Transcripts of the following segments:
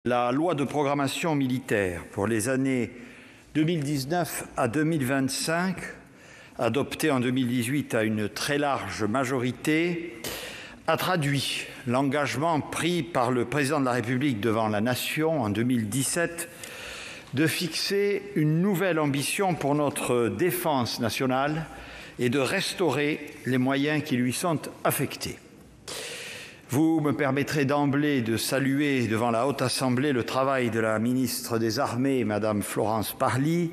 La loi de programmation militaire pour les années 2019 à 2025, adoptée en 2018 à une très large majorité, a traduit l'engagement pris par le président de la République devant la Nation en 2017 de fixer une nouvelle ambition pour notre défense nationale et de restaurer les moyens qui lui sont affectés. Vous me permettrez d'emblée de saluer devant la Haute Assemblée le travail de la ministre des Armées, Madame Florence Parly,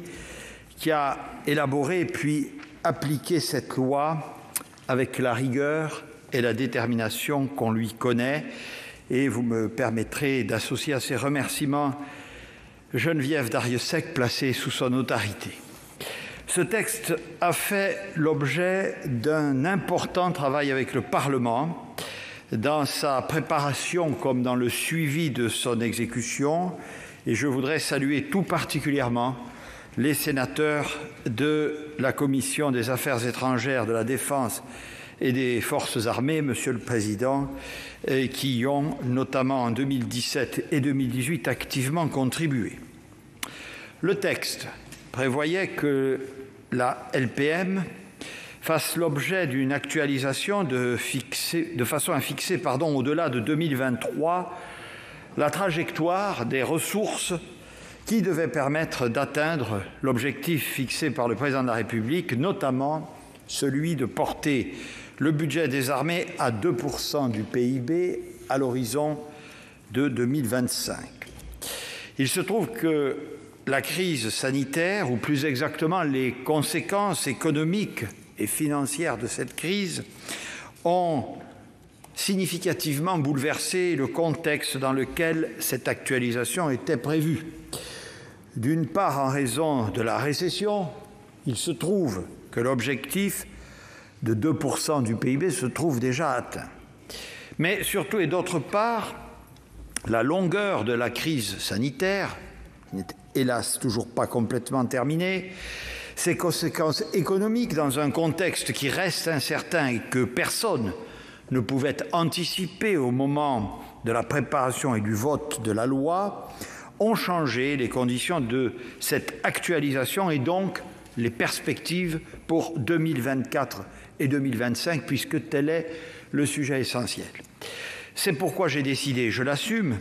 qui a élaboré puis appliqué cette loi avec la rigueur et la détermination qu'on lui connaît. Et vous me permettrez d'associer à ces remerciements Geneviève Darrieussecq, placée sous son autorité. Ce texte a fait l'objet d'un important travail avec le Parlement, dans sa préparation comme dans le suivi de son exécution, et je voudrais saluer tout particulièrement les sénateurs de la Commission des Affaires étrangères, de la Défense et des Forces armées, Monsieur le Président, qui y ont, notamment en 2017 et 2018, activement contribué. Le texte prévoyait que la LPM fasse l'objet d'une actualisation de façon à fixer au-delà de 2023 la trajectoire des ressources qui devait permettre d'atteindre l'objectif fixé par le président de la République, notamment celui de porter le budget des armées à 2% du PIB à l'horizon de 2025. Il se trouve que la crise sanitaire, ou plus exactement les conséquences économiques et financières de cette crise, ont significativement bouleversé le contexte dans lequel cette actualisation était prévue. D'une part, en raison de la récession, il se trouve que l'objectif de 2% du PIB se trouve déjà atteint. Mais surtout et d'autre part, la longueur de la crise sanitaire, qui n'est hélas toujours pas complètement terminée, ses conséquences économiques dans un contexte qui reste incertain et que personne ne pouvait anticiper au moment de la préparation et du vote de la loi, ont changé les conditions de cette actualisation et donc les perspectives pour 2024 et 2025, puisque tel est le sujet essentiel. C'est pourquoi j'ai décidé, je l'assume,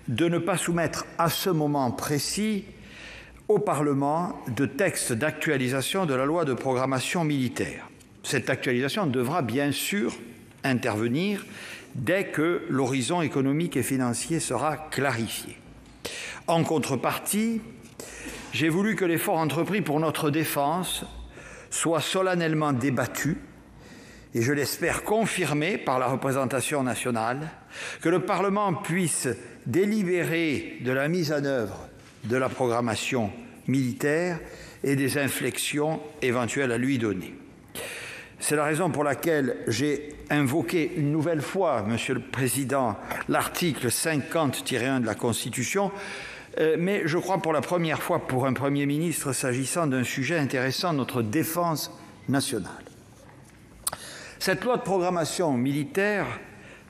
de ne pas soumettre à ce moment précis au Parlement de textes d'actualisation de la loi de programmation militaire. Cette actualisation devra bien sûr intervenir dès que l'horizon économique et financier sera clarifié. En contrepartie, j'ai voulu que l'effort entrepris pour notre défense soit solennellement débattu et je l'espère confirmé par la représentation nationale, que le Parlement puisse délibérer de la mise en œuvre de la programmation militaire et des inflexions éventuelles à lui donner. C'est la raison pour laquelle j'ai invoqué une nouvelle fois, Monsieur le Président, l'article 50-1 de la Constitution, mais je crois pour la première fois pour un Premier ministre s'agissant d'un sujet intéressant, notre défense nationale. Cette loi de programmation militaire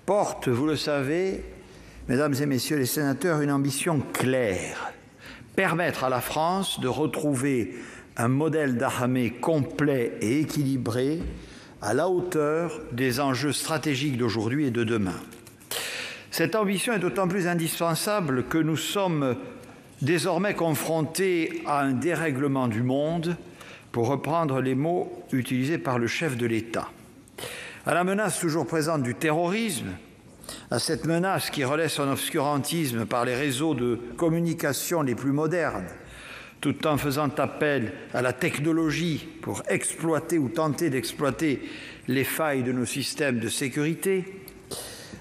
porte, vous le savez, Mesdames et Messieurs les sénateurs, une ambition claire: permettre à la France de retrouver un modèle d'armée complet et équilibré à la hauteur des enjeux stratégiques d'aujourd'hui et de demain. Cette ambition est d'autant plus indispensable que nous sommes désormais confrontés à un dérèglement du monde, pour reprendre les mots utilisés par le chef de l'État. À la menace toujours présente du terrorisme, à cette menace qui relaie son obscurantisme par les réseaux de communication les plus modernes, tout en faisant appel à la technologie pour exploiter ou tenter d'exploiter les failles de nos systèmes de sécurité,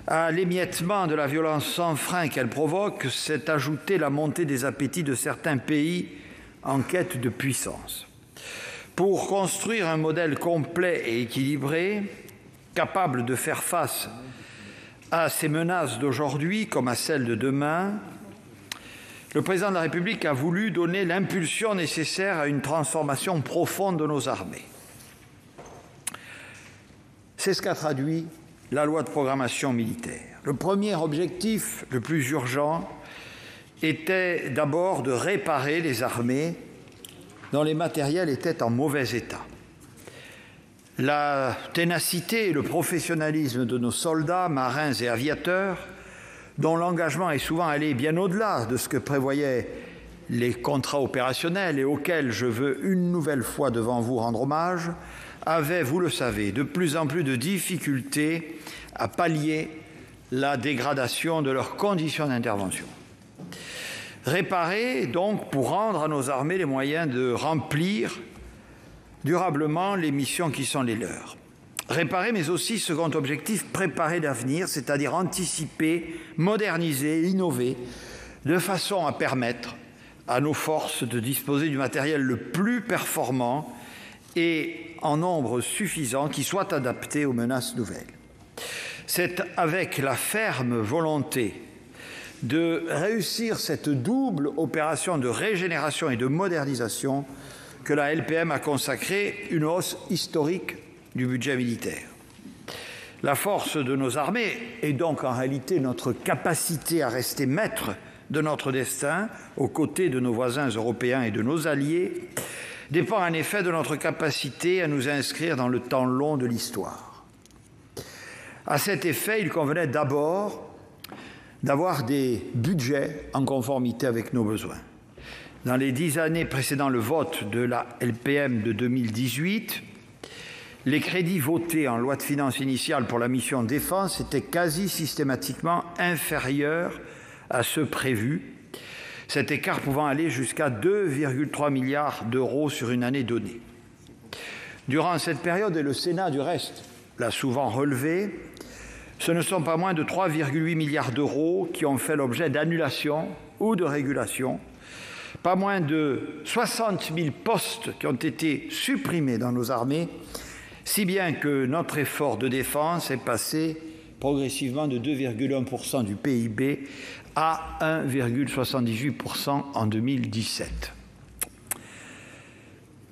à l'émiettement de la violence sans frein qu'elle provoque, s'est ajoutée la montée des appétits de certains pays en quête de puissance. Pour construire un modèle complet et équilibré, capable de faire face à ces menaces d'aujourd'hui comme à celles de demain, le président de la République a voulu donner l'impulsion nécessaire à une transformation profonde de nos armées. C'est ce qu'a traduit la loi de programmation militaire. Le premier objectif, le plus urgent, était d'abord de réparer les armées dont les matériels étaient en mauvais état. La ténacité et le professionnalisme de nos soldats, marins et aviateurs, dont l'engagement est souvent allé bien au-delà de ce que prévoyaient les contrats opérationnels et auxquels je veux une nouvelle fois devant vous rendre hommage, avaient, vous le savez, de plus en plus de difficultés à pallier la dégradation de leurs conditions d'intervention. Réparer, donc, pour rendre à nos armées les moyens de remplir durablement les missions qui sont les leurs. Réparer, mais aussi, second objectif, préparer l'avenir, c'est-à-dire anticiper, moderniser, innover, de façon à permettre à nos forces de disposer du matériel le plus performant et en nombre suffisant qui soit adapté aux menaces nouvelles. C'est avec la ferme volonté de réussir cette double opération de régénération et de modernisation que la LPM a consacré une hausse historique du budget militaire. La force de nos armées, et donc en réalité notre capacité à rester maître de notre destin, aux côtés de nos voisins européens et de nos alliés, dépend en effet de notre capacité à nous inscrire dans le temps long de l'histoire. À cet effet, il convenait d'abord d'avoir des budgets en conformité avec nos besoins. Dans les 10 années précédant le vote de la LPM de 2018, les crédits votés en loi de finances initiale pour la mission défense étaient quasi systématiquement inférieurs à ceux prévus, cet écart pouvant aller jusqu'à 2,3 milliards d'euros sur une année donnée. Durant cette période, et le Sénat du reste l'a souvent relevé, ce ne sont pas moins de 3,8 milliards d'euros qui ont fait l'objet d'annulation ou de régulation, pas moins de 60 000 postes qui ont été supprimés dans nos armées, si bien que notre effort de défense est passé progressivement de 2,1% du PIB à 1,78% en 2017.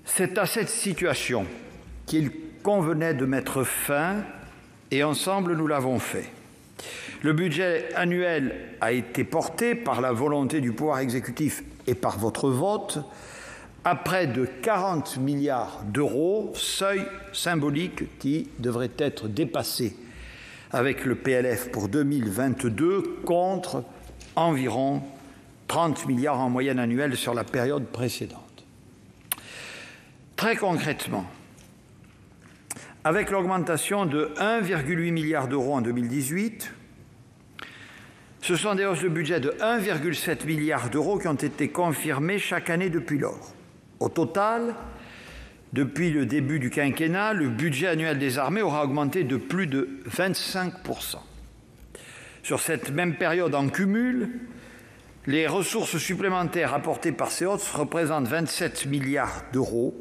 C'est à cette situation qu'il convenait de mettre fin, et ensemble nous l'avons fait. Le budget annuel a été porté par la volonté du pouvoir exécutif et par votre vote à près de 40 milliards d'euros, seuil symbolique qui devrait être dépassé avec le PLF pour 2022 contre environ 30 milliards en moyenne annuelle sur la période précédente. Très concrètement, avec l'augmentation de 1,8 milliard d'euros en 2018, ce sont des hausses de budget de 1,7 milliard d'euros qui ont été confirmées chaque année depuis lors. Au total, depuis le début du quinquennat, le budget annuel des armées aura augmenté de plus de 25%. Sur cette même période en cumul, les ressources supplémentaires apportées par ces hausses représentent 27 milliards d'euros,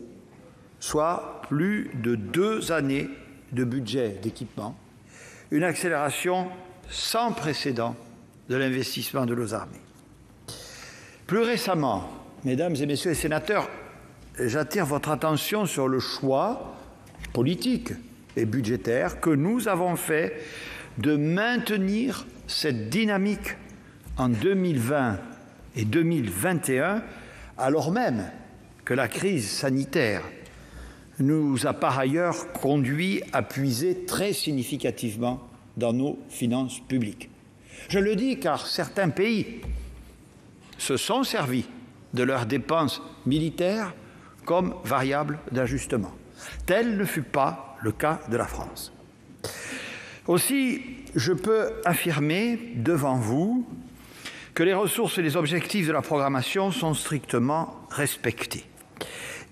soit plus de 2 années de budget d'équipement, une accélération sans précédent de l'investissement de nos armées. Plus récemment, mesdames et messieurs les sénateurs, j'attire votre attention sur le choix politique et budgétaire que nous avons fait de maintenir cette dynamique en 2020 et 2021, alors même que la crise sanitaire nous a par ailleurs conduit à puiser très significativement dans nos finances publiques. Je le dis car certains pays se sont servis de leurs dépenses militaires comme variable d'ajustement. Tel ne fut pas le cas de la France. Aussi, je peux affirmer devant vous que les ressources et les objectifs de la programmation sont strictement respectés.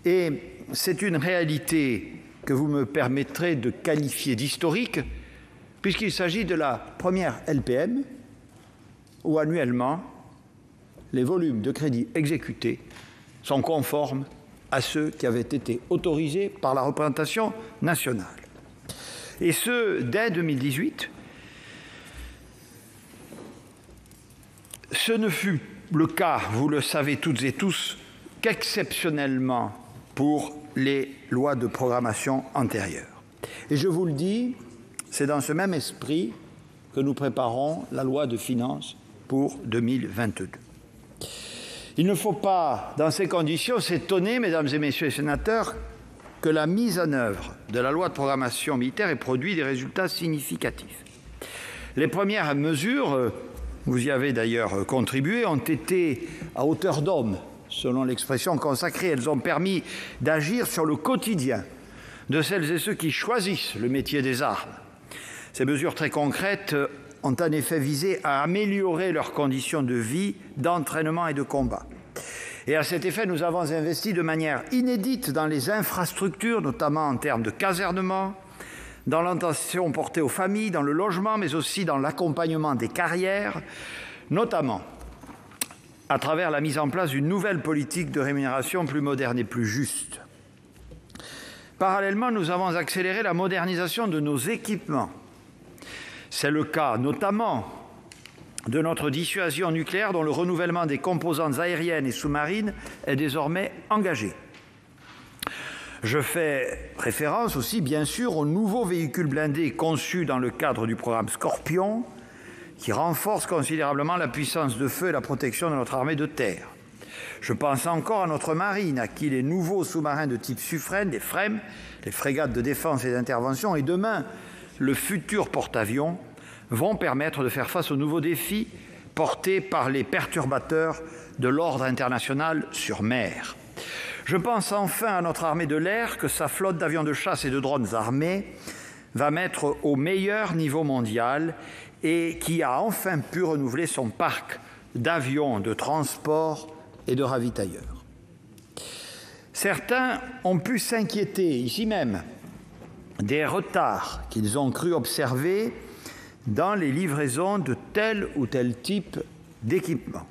Et c'est une réalité que vous me permettrez de qualifier d'historique, puisqu'il s'agit de la première LPM où annuellement les volumes de crédits exécutés sont conformes à ceux qui avaient été autorisés par la représentation nationale. Et ce, dès 2018, ce ne fut le cas, vous le savez toutes et tous, qu'exceptionnellement pour les lois de programmation antérieures. Et je vous le dis, c'est dans ce même esprit que nous préparons la loi de finances pour 2022. Il ne faut pas, dans ces conditions, s'étonner, mesdames et messieurs les sénateurs, que la mise en œuvre de la loi de programmation militaire ait produit des résultats significatifs. Les premières mesures, vous y avez d'ailleurs contribué, ont été à hauteur d'homme, selon l'expression consacrée. Elles ont permis d'agir sur le quotidien de celles et ceux qui choisissent le métier des armes. Ces mesures très concrètes ont en effet visé à améliorer leurs conditions de vie, d'entraînement et de combat. Et à cet effet, nous avons investi de manière inédite dans les infrastructures, notamment en termes de casernement, dans l'attention portée aux familles, dans le logement, mais aussi dans l'accompagnement des carrières, notamment à travers la mise en place d'une nouvelle politique de rémunération plus moderne et plus juste. Parallèlement, nous avons accéléré la modernisation de nos équipements. C'est le cas notamment de notre dissuasion nucléaire dont le renouvellement des composantes aériennes et sous-marines est désormais engagé. Je fais référence aussi, bien sûr, aux nouveaux véhicules blindés conçus dans le cadre du programme Scorpion, qui renforce considérablement la puissance de feu et la protection de notre armée de terre. Je pense encore à notre marine, à qui les nouveaux sous-marins de type Suffren, les FREMM, les frégates de défense et d'intervention, et demain, le futur porte-avions, vont permettre de faire face aux nouveaux défis portés par les perturbateurs de l'ordre international sur mer. Je pense enfin à notre armée de l'air, que sa flotte d'avions de chasse et de drones armés va mettre au meilleur niveau mondial et qui a enfin pu renouveler son parc d'avions de transport et de ravitailleurs. Certains ont pu s'inquiéter, ici même, des retards qu'ils ont cru observer dans les livraisons de tel ou tel type d'équipement.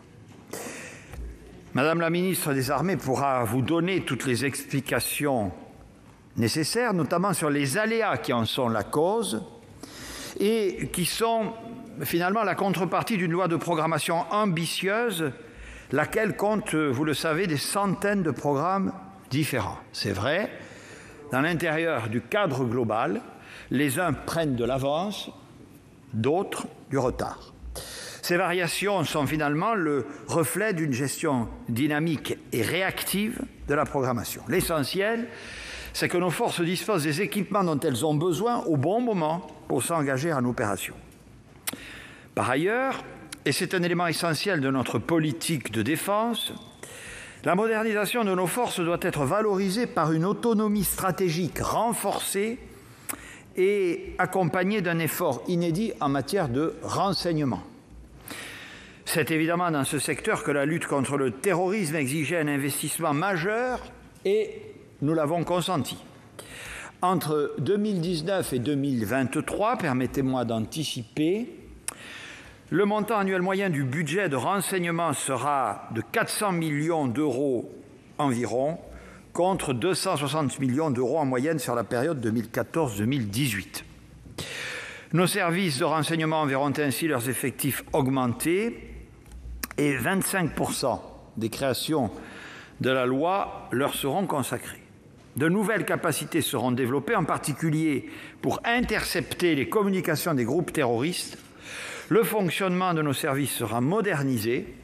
Madame la ministre des Armées pourra vous donner toutes les explications nécessaires, notamment sur les aléas qui en sont la cause et qui sont finalement la contrepartie d'une loi de programmation ambitieuse, laquelle compte, vous le savez, des centaines de programmes différents. C'est vrai, dans l'intérieur du cadre global, les uns prennent de l'avance, d'autres du retard. Ces variations sont finalement le reflet d'une gestion dynamique et réactive de la programmation. L'essentiel, c'est que nos forces disposent des équipements dont elles ont besoin au bon moment pour s'engager en opération. Par ailleurs, et c'est un élément essentiel de notre politique de défense, la modernisation de nos forces doit être valorisée par une autonomie stratégique renforcée et accompagnée d'un effort inédit en matière de renseignement. C'est évidemment dans ce secteur que la lutte contre le terrorisme exigeait un investissement majeur et nous l'avons consenti. Entre 2019 et 2023, permettez-moi d'anticiper, le montant annuel moyen du budget de renseignement sera de 400 millions d'euros environ, contre 260 millions d'euros en moyenne sur la période 2014-2018. Nos services de renseignement verront ainsi leurs effectifs augmenter et 25% des créations de la loi leur seront consacrées. De nouvelles capacités seront développées, en particulier pour intercepter les communications des groupes terroristes. Le fonctionnement de nos services sera modernisé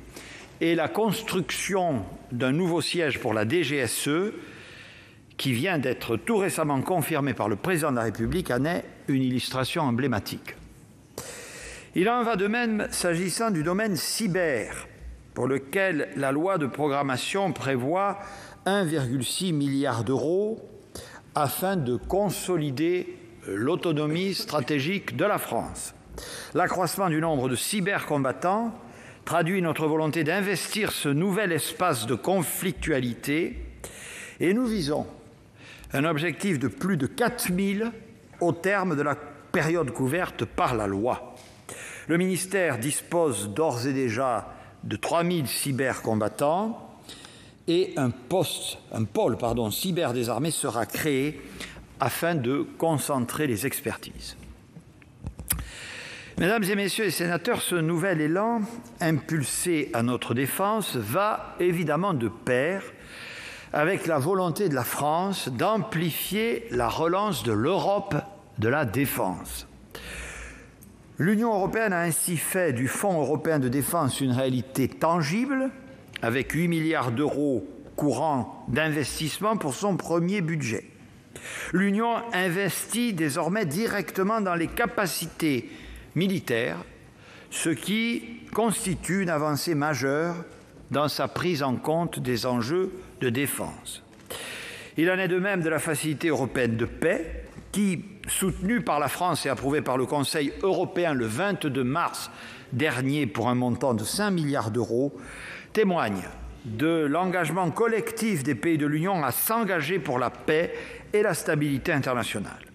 et la construction d'un nouveau siège pour la DGSE, qui vient d'être tout récemment confirmé par le président de la République, en est une illustration emblématique. Il en va de même s'agissant du domaine cyber, pour lequel la loi de programmation prévoit 1,6 milliard d'euros afin de consolider l'autonomie stratégique de la France. L'accroissement du nombre de cybercombattants traduit notre volonté d'investir ce nouvel espace de conflictualité et nous visons un objectif de plus de 4000 au terme de la période couverte par la loi. Le ministère dispose d'ores et déjà de 3000 cybercombattants et un pôle cyber des armées sera créé afin de concentrer les expertises. Mesdames et messieurs les sénateurs, ce nouvel élan impulsé à notre défense va évidemment de pair avec la volonté de la France d'amplifier la relance de l'Europe de la défense. L'Union européenne a ainsi fait du Fonds européen de défense une réalité tangible avec 8 milliards d'euros courants d'investissement pour son premier budget. L'Union investit désormais directement dans les capacités militaires, ce qui constitue une avancée majeure dans sa prise en compte des enjeux de défense. Il en est de même de la Facilité européenne de paix, qui, soutenue par la France et approuvée par le Conseil européen le 22 mars dernier pour un montant de 5 milliards d'euros, témoigne de l'engagement collectif des pays de l'Union à s'engager pour la paix et la stabilité internationale.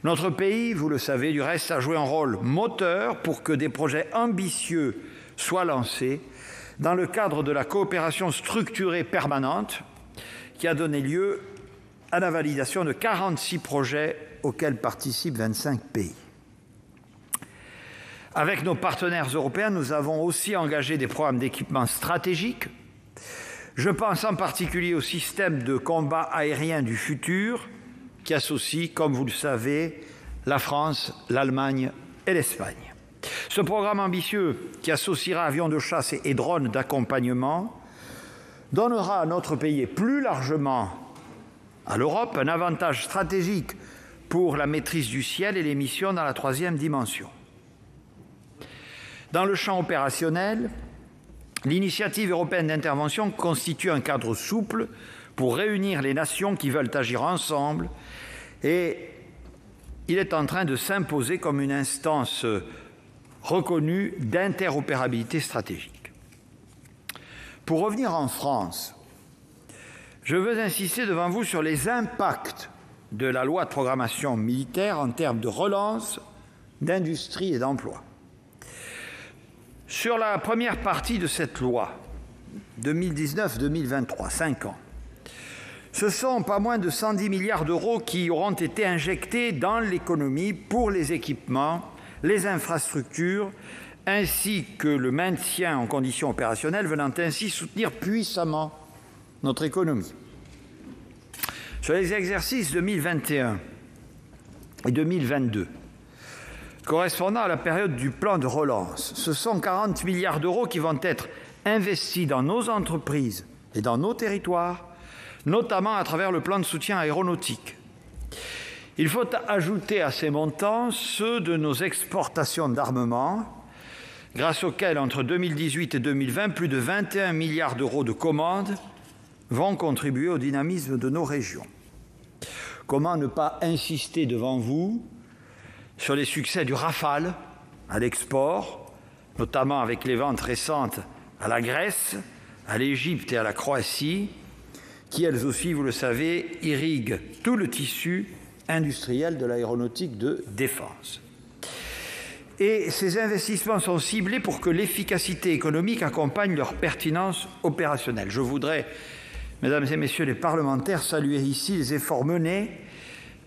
Notre pays, vous le savez, du reste, a joué un rôle moteur pour que des projets ambitieux soient lancés dans le cadre de la coopération structurée permanente qui a donné lieu à la validation de 46 projets auxquels participent 25 pays. Avec nos partenaires européens, nous avons aussi engagé des programmes d'équipement stratégiques. Je pense en particulier au système de combat aérien du futur, qui associe, comme vous le savez, la France, l'Allemagne et l'Espagne. Ce programme ambitieux, qui associera avions de chasse et drones d'accompagnement, donnera à notre pays et plus largement à l'Europe un avantage stratégique pour la maîtrise du ciel et les missions dans la troisième dimension. Dans le champ opérationnel, l'initiative européenne d'intervention constitue un cadre souple pour réunir les nations qui veulent agir ensemble et il est en train de s'imposer comme une instance reconnue d'interopérabilité stratégique. Pour revenir en France, je veux insister devant vous sur les impacts de la loi de programmation militaire en termes de relance, d'industrie et d'emploi. Sur la première partie de cette loi, 2019-2023, 5 ans, ce sont pas moins de 110 milliards d'euros qui auront été injectés dans l'économie pour les équipements, les infrastructures, ainsi que le maintien en conditions opérationnelles, venant ainsi soutenir puissamment notre économie. Sur les exercices 2021 et 2022, correspondant à la période du plan de relance, ce sont 40 milliards d'euros qui vont être investis dans nos entreprises et dans nos territoires, notamment à travers le plan de soutien aéronautique. Il faut ajouter à ces montants ceux de nos exportations d'armement, grâce auxquels, entre 2018 et 2020, plus de 21 milliards d'euros de commandes vont contribuer au dynamisme de nos régions. Comment ne pas insister devant vous sur les succès du Rafale à l'export, notamment avec les ventes récentes à la Grèce, à l'Égypte et à la Croatie, qui, elles aussi, vous le savez, irriguent tout le tissu industriel de l'aéronautique de défense. Et ces investissements sont ciblés pour que l'efficacité économique accompagne leur pertinence opérationnelle. Je voudrais, mesdames et messieurs les parlementaires, saluer ici les efforts menés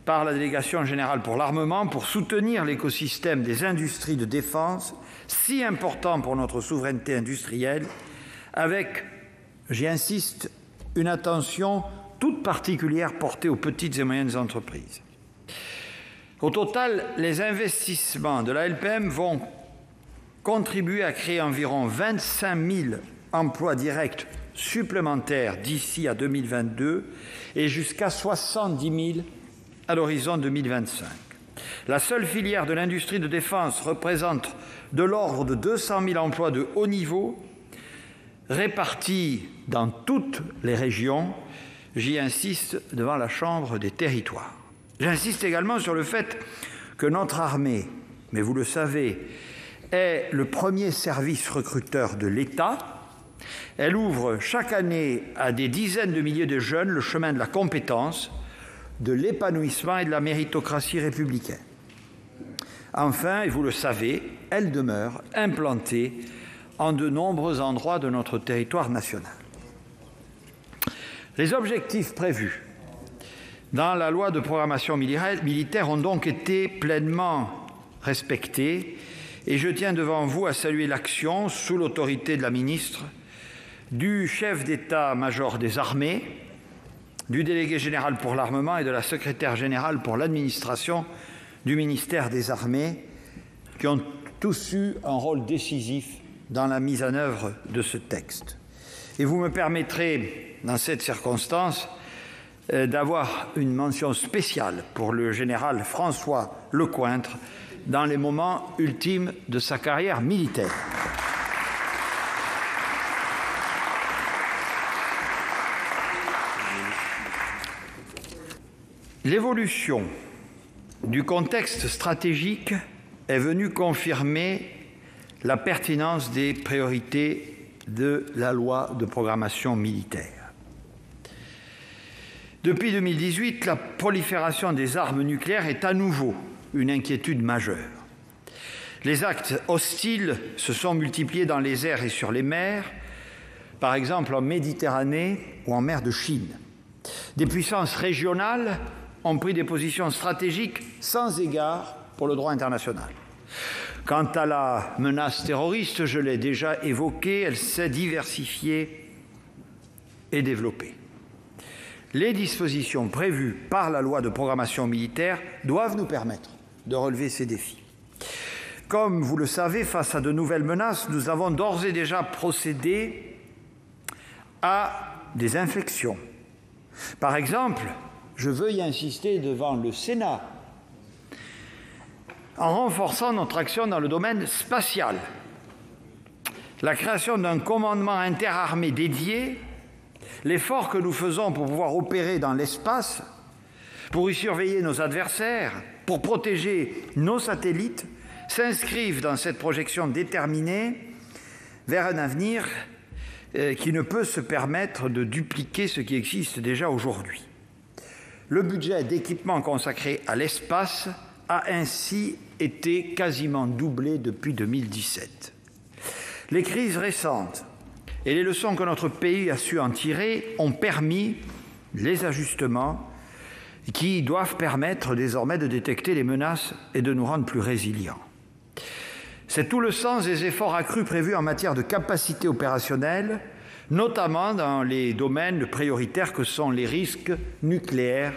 par la Délégation générale pour l'armement pour soutenir l'écosystème des industries de défense, si important pour notre souveraineté industrielle, avec, j'y insiste, une attention toute particulière portée aux petites et moyennes entreprises. Au total, les investissements de la LPM vont contribuer à créer environ 25 000 emplois directs supplémentaires d'ici à 2022 et jusqu'à 70 000 à l'horizon 2025. La seule filière de l'industrie de défense représente de l'ordre de 200 000 emplois de haut niveau répartis dans toutes les régions. J'y insiste devant la Chambre des territoires. J'insiste également sur le fait que notre armée, mais vous le savez, est le premier service recruteur de l'État. Elle ouvre chaque année à des dizaines de milliers de jeunes le chemin de la compétence, de l'épanouissement et de la méritocratie républicaine. Enfin, et vous le savez, elle demeure implantée en de nombreux endroits de notre territoire national. Les objectifs prévus dans la loi de programmation militaire ont donc été pleinement respectés et je tiens devant vous à saluer l'action, sous l'autorité de la ministre, du chef d'état-major des armées, du délégué général pour l'armement et de la secrétaire générale pour l'administration du ministère des Armées, qui ont tous eu un rôle décisif dans la mise en œuvre de ce texte. Et vous me permettrez, dans cette circonstance, d'avoir une mention spéciale pour le général François Lecointre dans les moments ultimes de sa carrière militaire. L'évolution du contexte stratégique est venue confirmer la pertinence des priorités de la loi de programmation militaire. Depuis 2018, la prolifération des armes nucléaires est à nouveau une inquiétude majeure. Les actes hostiles se sont multipliés dans les airs et sur les mers, par exemple en Méditerranée ou en mer de Chine. Des puissances régionales ont pris des positions stratégiques sans égard pour le droit international. Quant à la menace terroriste, je l'ai déjà évoquée, elle s'est diversifiée et développée. Les dispositions prévues par la loi de programmation militaire doivent nous permettre de relever ces défis. Comme vous le savez, face à de nouvelles menaces, nous avons d'ores et déjà procédé à des inflexions. Par exemple, je veux y insister devant le Sénat, en renforçant notre action dans le domaine spatial. La création d'un commandement interarmé dédié, l'effort que nous faisons pour pouvoir opérer dans l'espace, pour y surveiller nos adversaires, pour protéger nos satellites, s'inscrivent dans cette projection déterminée vers un avenir qui ne peut se permettre de dupliquer ce qui existe déjà aujourd'hui. Le budget d'équipement consacré à l'espace a ainsi été quasiment doublé depuis 2017. Les crises récentes et les leçons que notre pays a su en tirer ont permis les ajustements qui doivent permettre désormais de détecter les menaces et de nous rendre plus résilients. C'est tout le sens des efforts accrus prévus en matière de capacité opérationnelle, notamment dans les domaines prioritaires que sont les risques nucléaires,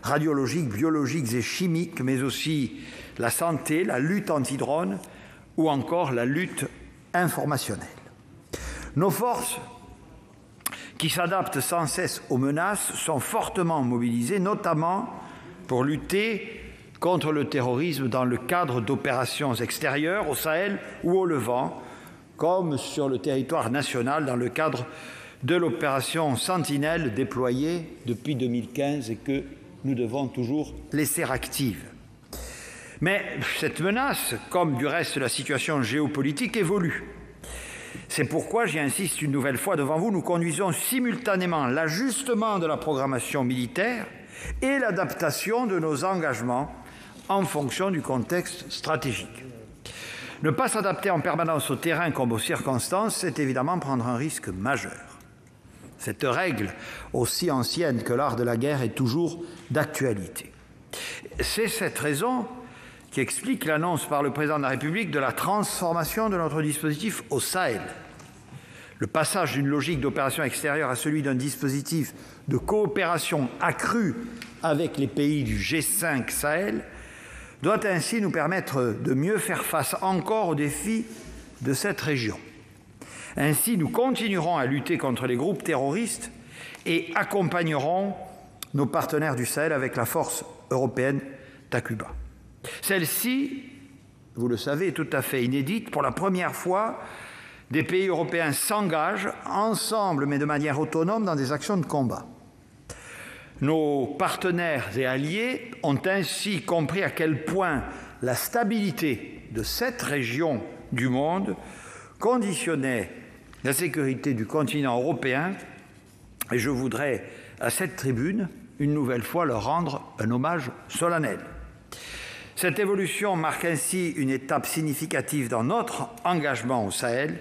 radiologiques, biologiques et chimiques, mais aussi la santé, la lutte anti-drone ou encore la lutte informationnelle. Nos forces, qui s'adaptent sans cesse aux menaces, sont fortement mobilisées, notamment pour lutter contre le terrorisme dans le cadre d'opérations extérieures au Sahel ou au Levant, comme sur le territoire national dans le cadre de l'opération Sentinelle déployée depuis 2015 et que nous devons toujours laisser active. Mais cette menace, comme du reste la situation géopolitique, évolue. C'est pourquoi, j'y insiste une nouvelle fois devant vous, nous conduisons simultanément l'ajustement de la programmation militaire et l'adaptation de nos engagements en fonction du contexte stratégique. Ne pas s'adapter en permanence au terrain comme aux circonstances, c'est évidemment prendre un risque majeur. Cette règle, aussi ancienne que l'art de la guerre, est toujours d'actualité. C'est cette raison qui explique l'annonce par le président de la République de la transformation de notre dispositif au Sahel. Le passage d'une logique d'opération extérieure à celui d'un dispositif de coopération accrue avec les pays du G5 Sahel doit ainsi nous permettre de mieux faire face encore aux défis de cette région. Ainsi, nous continuerons à lutter contre les groupes terroristes et accompagnerons nos partenaires du Sahel avec la force européenne Takuba. Celle-ci, vous le savez, est tout à fait inédite. Pour la première fois, des pays européens s'engagent ensemble, mais de manière autonome, dans des actions de combat. Nos partenaires et alliés ont ainsi compris à quel point la stabilité de cette région du monde conditionnait la sécurité du continent européen, et je voudrais, à cette tribune, une nouvelle fois leur rendre un hommage solennel. Cette évolution marque ainsi une étape significative dans notre engagement au Sahel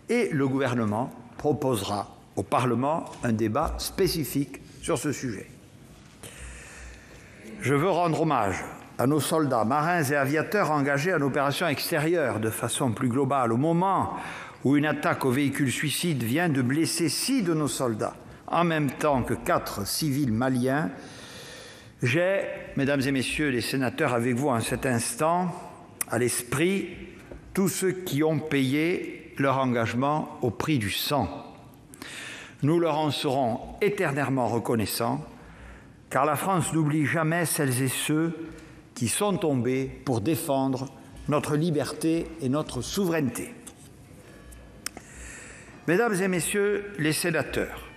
et le gouvernement proposera au Parlement un débat spécifique sur ce sujet. Je veux rendre hommage à nos soldats, marins et aviateurs engagés en opération extérieure de façon plus globale. Au moment où une attaque au véhicule suicide vient de blesser 6 de nos soldats, en même temps que 4 civils maliens, j'ai, mesdames et messieurs les sénateurs, avec vous en cet instant, à l'esprit, tous ceux qui ont payé leur engagement au prix du sang. Nous leur en serons éternellement reconnaissants, car la France n'oublie jamais celles et ceux qui sont tombés pour défendre notre liberté et notre souveraineté. Mesdames et Messieurs les sénateurs,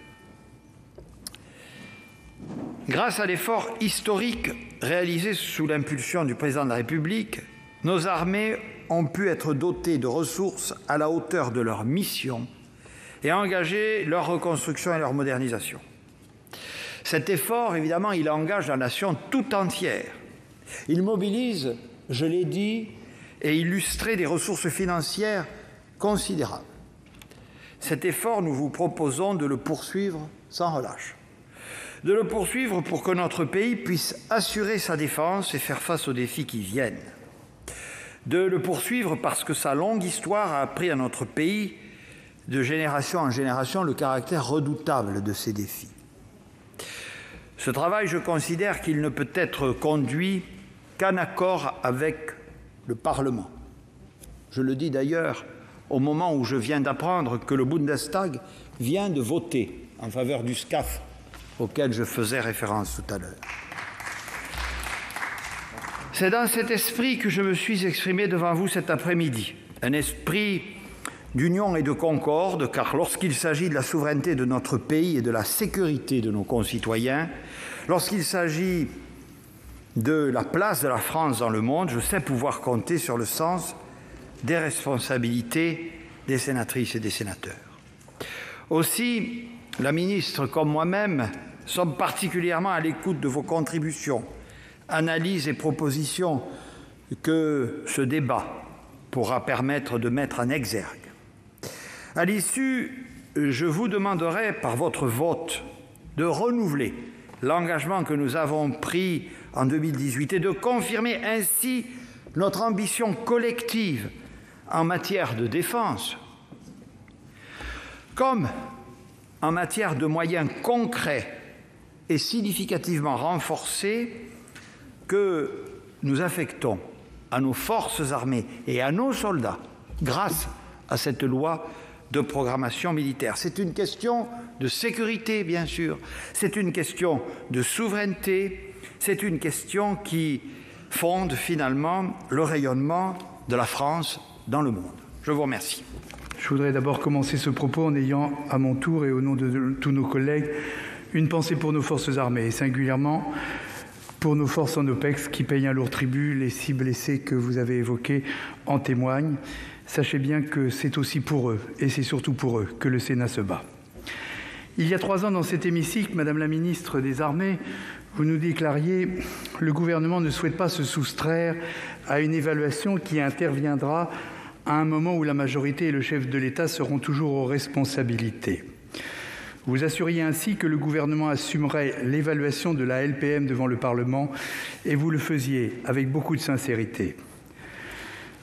grâce à l'effort historique réalisé sous l'impulsion du Président de la République, nos armées ont pu être dotées de ressources à la hauteur de leur mission et engager leur reconstruction et leur modernisation. Cet effort, évidemment, il engage la nation tout entière. Il mobilise, je l'ai dit, et illustré des ressources financières considérables. Cet effort, nous vous proposons de le poursuivre sans relâche. De le poursuivre pour que notre pays puisse assurer sa défense et faire face aux défis qui viennent. De le poursuivre parce que sa longue histoire a appris à notre pays, de génération en génération, le caractère redoutable de ces défis. Ce travail, je considère qu'il ne peut être conduit qu'en accord avec le Parlement. Je le dis d'ailleurs au moment où je viens d'apprendre que le Bundestag vient de voter en faveur du SCAF, auquel je faisais référence tout à l'heure. C'est dans cet esprit que je me suis exprimé devant vous cet après-midi, un esprit d'union et de concorde, car lorsqu'il s'agit de la souveraineté de notre pays et de la sécurité de nos concitoyens, lorsqu'il s'agit de la place de la France dans le monde, je sais pouvoir compter sur le sens des responsabilités des sénatrices et des sénateurs. Aussi, la ministre comme moi-même sommes particulièrement à l'écoute de vos contributions, analyses et propositions que ce débat pourra permettre de mettre en exergue. À l'issue, je vous demanderai par votre vote de renouveler l'engagement que nous avons pris en 2018 et de confirmer ainsi notre ambition collective en matière de défense, comme en matière de moyens concrets et significativement renforcés que nous affectons à nos forces armées et à nos soldats grâce à cette loi de programmation militaire. C'est une question de sécurité, bien sûr, c'est une question de souveraineté, c'est une question qui fonde finalement le rayonnement de la France dans le monde. Je vous remercie. Je voudrais d'abord commencer ce propos en ayant, à mon tour et au nom de tous nos collègues, une pensée pour nos forces armées, et singulièrement pour nos forces en OPEX qui payent un lourd tribut. Les 6 blessés que vous avez évoqués en témoignent. Sachez bien que c'est aussi pour eux, et c'est surtout pour eux, que le Sénat se bat. Il y a 3 ans, dans cet hémicycle, Madame la ministre des Armées, vous nous déclariez « Le gouvernement ne souhaite pas se soustraire à une évaluation qui interviendra à un moment où la majorité et le chef de l'État seront toujours aux responsabilités. » Vous assuriez ainsi que le gouvernement assumerait l'évaluation de la LPM devant le Parlement et vous le faisiez avec beaucoup de sincérité.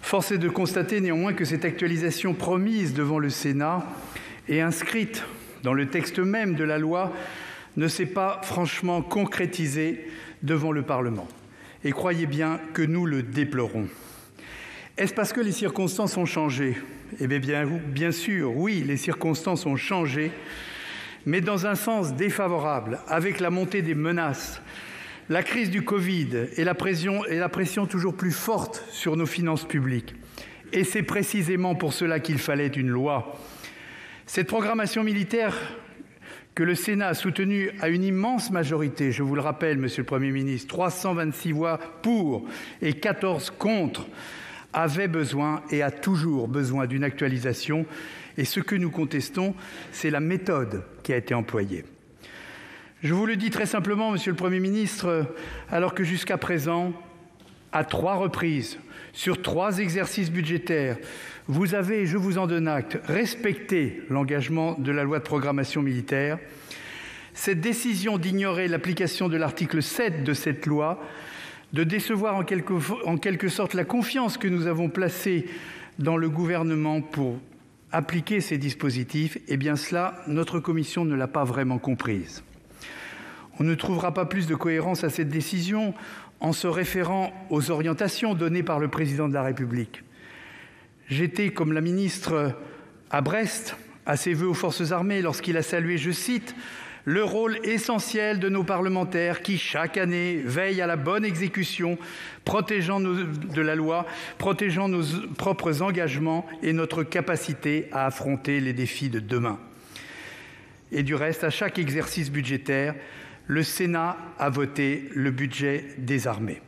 Force est de constater néanmoins que cette actualisation promise devant le Sénat et inscrite dans le texte même de la loi ne s'est pas franchement concrétisée devant le Parlement. Et croyez bien que nous le déplorons. Est-ce parce que les circonstances ont changé? Eh bien sûr, oui, les circonstances ont changé, mais dans un sens défavorable, avec la montée des menaces, la crise du Covid et la pression toujours plus forte sur nos finances publiques. Et c'est précisément pour cela qu'il fallait une loi. Cette programmation militaire que le Sénat a soutenue à une immense majorité, je vous le rappelle, Monsieur le Premier ministre, 326 voix pour et 14 contre, avait besoin et a toujours besoin d'une actualisation. Et ce que nous contestons, c'est la méthode qui a été employée. Je vous le dis très simplement, Monsieur le Premier ministre, alors que jusqu'à présent, à 3 reprises, sur 3 exercices budgétaires, vous avez, je vous en donne acte, respecté l'engagement de la loi de programmation militaire. Cette décision d'ignorer l'application de l'article 7 de cette loi, de décevoir en quelque sorte la confiance que nous avons placée dans le gouvernement pour appliquer ces dispositifs, eh bien cela, notre commission ne l'a pas vraiment comprise. On ne trouvera pas plus de cohérence à cette décision en se référant aux orientations données par le Président de la République. J'étais, comme la ministre, à Brest, à ses vœux aux forces armées lorsqu'il a salué, je cite, « le rôle essentiel de nos parlementaires qui, chaque année, veillent à la bonne exécution, protégeant de la loi, protégeant nos propres engagements et notre capacité à affronter les défis de demain. » Et du reste, à chaque exercice budgétaire, le Sénat a voté le budget des armées.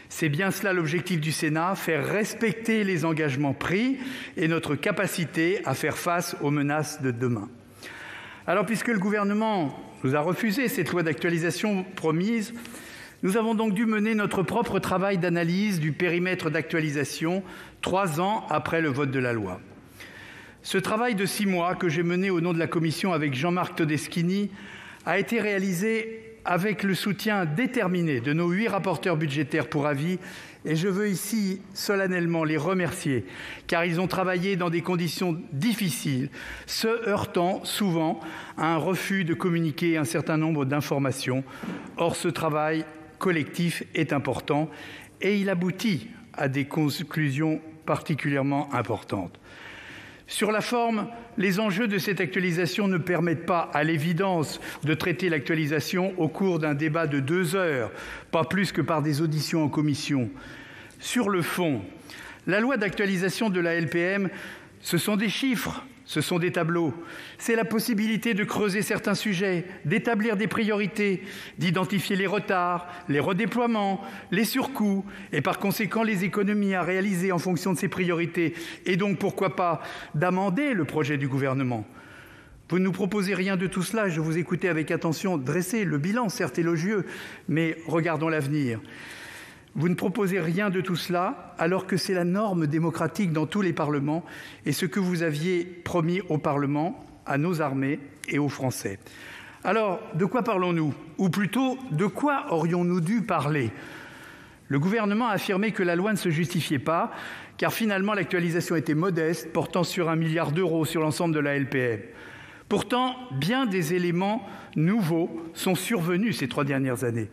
C'est bien cela l'objectif du Sénat, faire respecter les engagements pris et notre capacité à faire face aux menaces de demain. Alors, puisque le gouvernement nous a refusé cette loi d'actualisation promise, nous avons donc dû mener notre propre travail d'analyse du périmètre d'actualisation 3 ans après le vote de la loi. Ce travail de 6 mois que j'ai mené au nom de la Commission avec Jean-Marc Todeschini a été réalisé avec le soutien déterminé de nos 8 rapporteurs budgétaires pour avis, et je veux ici solennellement les remercier, car ils ont travaillé dans des conditions difficiles, se heurtant souvent à un refus de communiquer un certain nombre d'informations. Or, ce travail collectif est important et il aboutit à des conclusions particulièrement importantes. Sur la forme, les enjeux de cette actualisation ne permettent pas, à l'évidence, de traiter l'actualisation au cours d'un débat de 2 heures, pas plus que par des auditions en commission. Sur le fond, la loi d'actualisation de la LPM, ce sont des chiffres, ce sont des tableaux. C'est la possibilité de creuser certains sujets, d'établir des priorités, d'identifier les retards, les redéploiements, les surcoûts et par conséquent les économies à réaliser en fonction de ces priorités et donc pourquoi pas d'amender le projet du gouvernement. Vous ne nous proposez rien de tout cela, je vous écoutais avec attention dresser le bilan, certes élogieux, mais regardons l'avenir. Vous ne proposez rien de tout cela, alors que c'est la norme démocratique dans tous les parlements et ce que vous aviez promis au Parlement, à nos armées et aux Français. Alors, de quoi parlons-nous? Ou plutôt, de quoi aurions-nous dû parler? Le gouvernement a affirmé que la loi ne se justifiait pas, car finalement l'actualisation était modeste, portant sur 1 milliard d'euros sur l'ensemble de la LPM. Pourtant, bien des éléments nouveaux sont survenus ces 3 dernières années.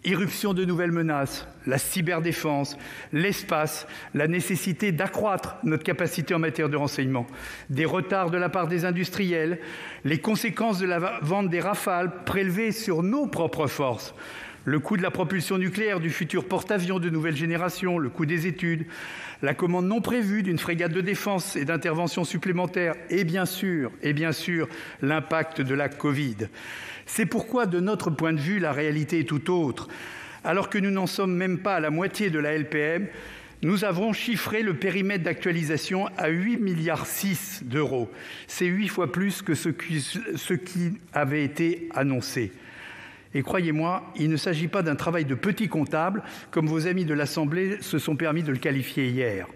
Irruption de nouvelles menaces, la cyberdéfense, l'espace, la nécessité d'accroître notre capacité en matière de renseignement, des retards de la part des industriels, les conséquences de la vente des Rafales prélevées sur nos propres forces, le coût de la propulsion nucléaire du futur porte-avions de nouvelle génération, le coût des études, la commande non prévue d'une frégate de défense et d'intervention supplémentaire et bien sûr, l'impact de la Covid. C'est pourquoi, de notre point de vue, la réalité est tout autre. Alors que nous n'en sommes même pas à la moitié de la LPM, nous avons chiffré le périmètre d'actualisation à 8,6 milliards d'euros. C'est 8 fois plus que ce qui avait été annoncé. Et croyez-moi, il ne s'agit pas d'un travail de petit comptable, comme vos amis de l'Assemblée se sont permis de le qualifier hier.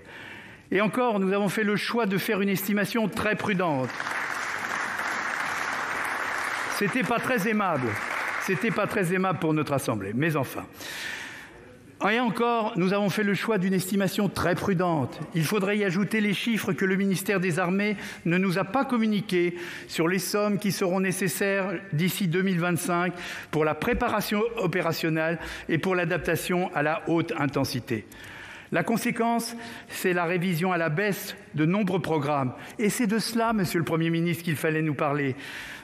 Et encore, nous avons fait le choix de faire une estimation très prudente. C'était pas très aimable pour notre Assemblée, mais enfin. Et encore, nous avons fait le choix d'une estimation très prudente. Il faudrait y ajouter les chiffres que le ministère des Armées ne nous a pas communiqués sur les sommes qui seront nécessaires d'ici 2025 pour la préparation opérationnelle et pour l'adaptation à la haute intensité. La conséquence, c'est la révision à la baisse de nombreux programmes. Et c'est de cela, Monsieur le Premier ministre, qu'il fallait nous parler.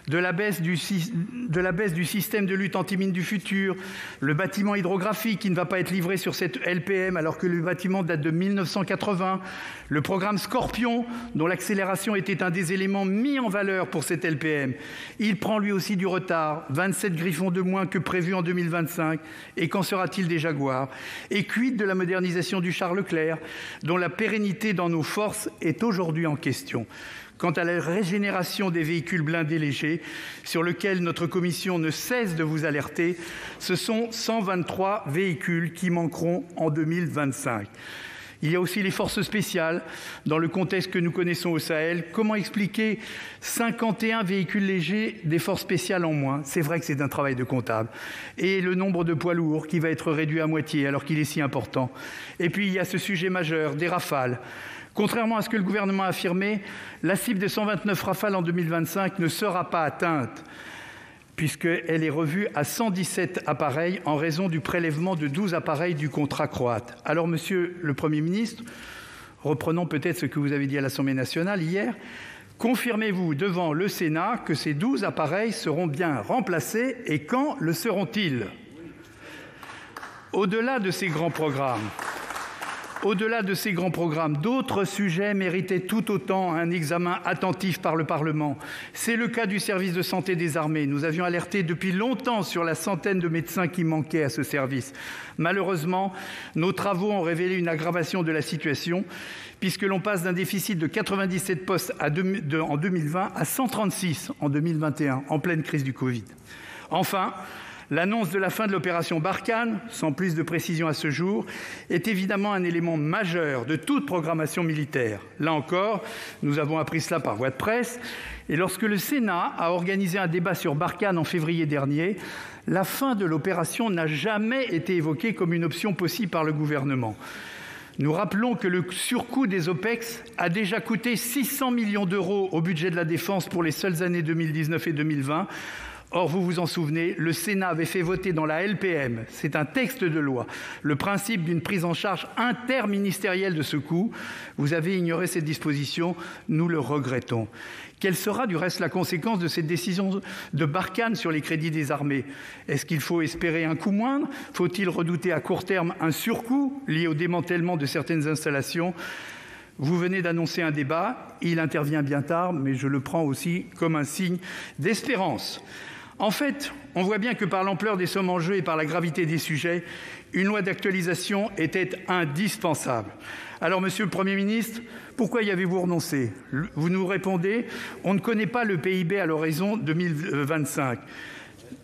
De la baisse du système de lutte antimine du futur, le bâtiment hydrographique qui ne va pas être livré sur cette LPM alors que le bâtiment date de 1980, le programme Scorpion dont l'accélération était un des éléments mis en valeur pour cette LPM. Il prend lui aussi du retard, 27 Griffons de moins que prévu en 2025. Et qu'en sera-t-il des Jaguars? Et quid de la modernisation du Charles Leclerc dont la pérennité dans nos forces est aujourd'hui en question? Quant à la régénération des véhicules blindés légers, sur lequel notre commission ne cesse de vous alerter, ce sont 123 véhicules qui manqueront en 2025. Il y a aussi les forces spéciales. Dans le contexte que nous connaissons au Sahel, comment expliquer 51 véhicules légers des forces spéciales en moins? C'est vrai que c'est un travail de comptable. Et le nombre de poids lourds qui va être réduit à moitié alors qu'il est si important. Et puis il y a ce sujet majeur des Rafales. Contrairement à ce que le gouvernement a affirmé, la cible de 129 Rafales en 2025 ne sera pas atteinte, puisqu'elle est revue à 117 appareils en raison du prélèvement de 12 appareils du contrat croate. Alors, Monsieur le Premier ministre, reprenons peut-être ce que vous avez dit à l'Assemblée nationale hier, Confirmez-vous devant le Sénat que ces 12 appareils seront bien remplacés et quand le seront-ils ? Au-delà de ces grands programmes, d'autres sujets méritaient tout autant un examen attentif par le Parlement. C'est le cas du service de santé des armées. Nous avions alerté depuis longtemps sur la centaine de médecins qui manquaient à ce service. Malheureusement, nos travaux ont révélé une aggravation de la situation, puisque l'on passe d'un déficit de 97 postes en 2020 à 136 en 2021, en pleine crise du Covid. Enfin, l'annonce de la fin de l'opération Barkhane, sans plus de précision à ce jour, est évidemment un élément majeur de toute programmation militaire. Là encore, nous avons appris cela par voie de presse. Et lorsque le Sénat a organisé un débat sur Barkhane en février dernier, la fin de l'opération n'a jamais été évoquée comme une option possible par le gouvernement. Nous rappelons que le surcoût des OPEX a déjà coûté 600 millions d'euros au budget de la Défense pour les seules années 2019 et 2020. Or, vous vous en souvenez, le Sénat avait fait voter dans la LPM, c'est un texte de loi, le principe d'une prise en charge interministérielle de ce coût. Vous avez ignoré cette disposition, nous le regrettons. Quelle sera du reste la conséquence de cette décision de Barkhane sur les crédits des armées ? Est-ce qu'il faut espérer un coût moindre ? Faut-il redouter à court terme un surcoût lié au démantèlement de certaines installations ? Vous venez d'annoncer un débat, il intervient bien tard, mais je le prends aussi comme un signe d'espérance. En fait, on voit bien que par l'ampleur des sommes en jeu et par la gravité des sujets, une loi d'actualisation était indispensable. Alors, Monsieur le Premier ministre, pourquoi y avez-vous renoncé ? Vous nous répondez, on ne connaît pas le PIB à l'horizon 2025.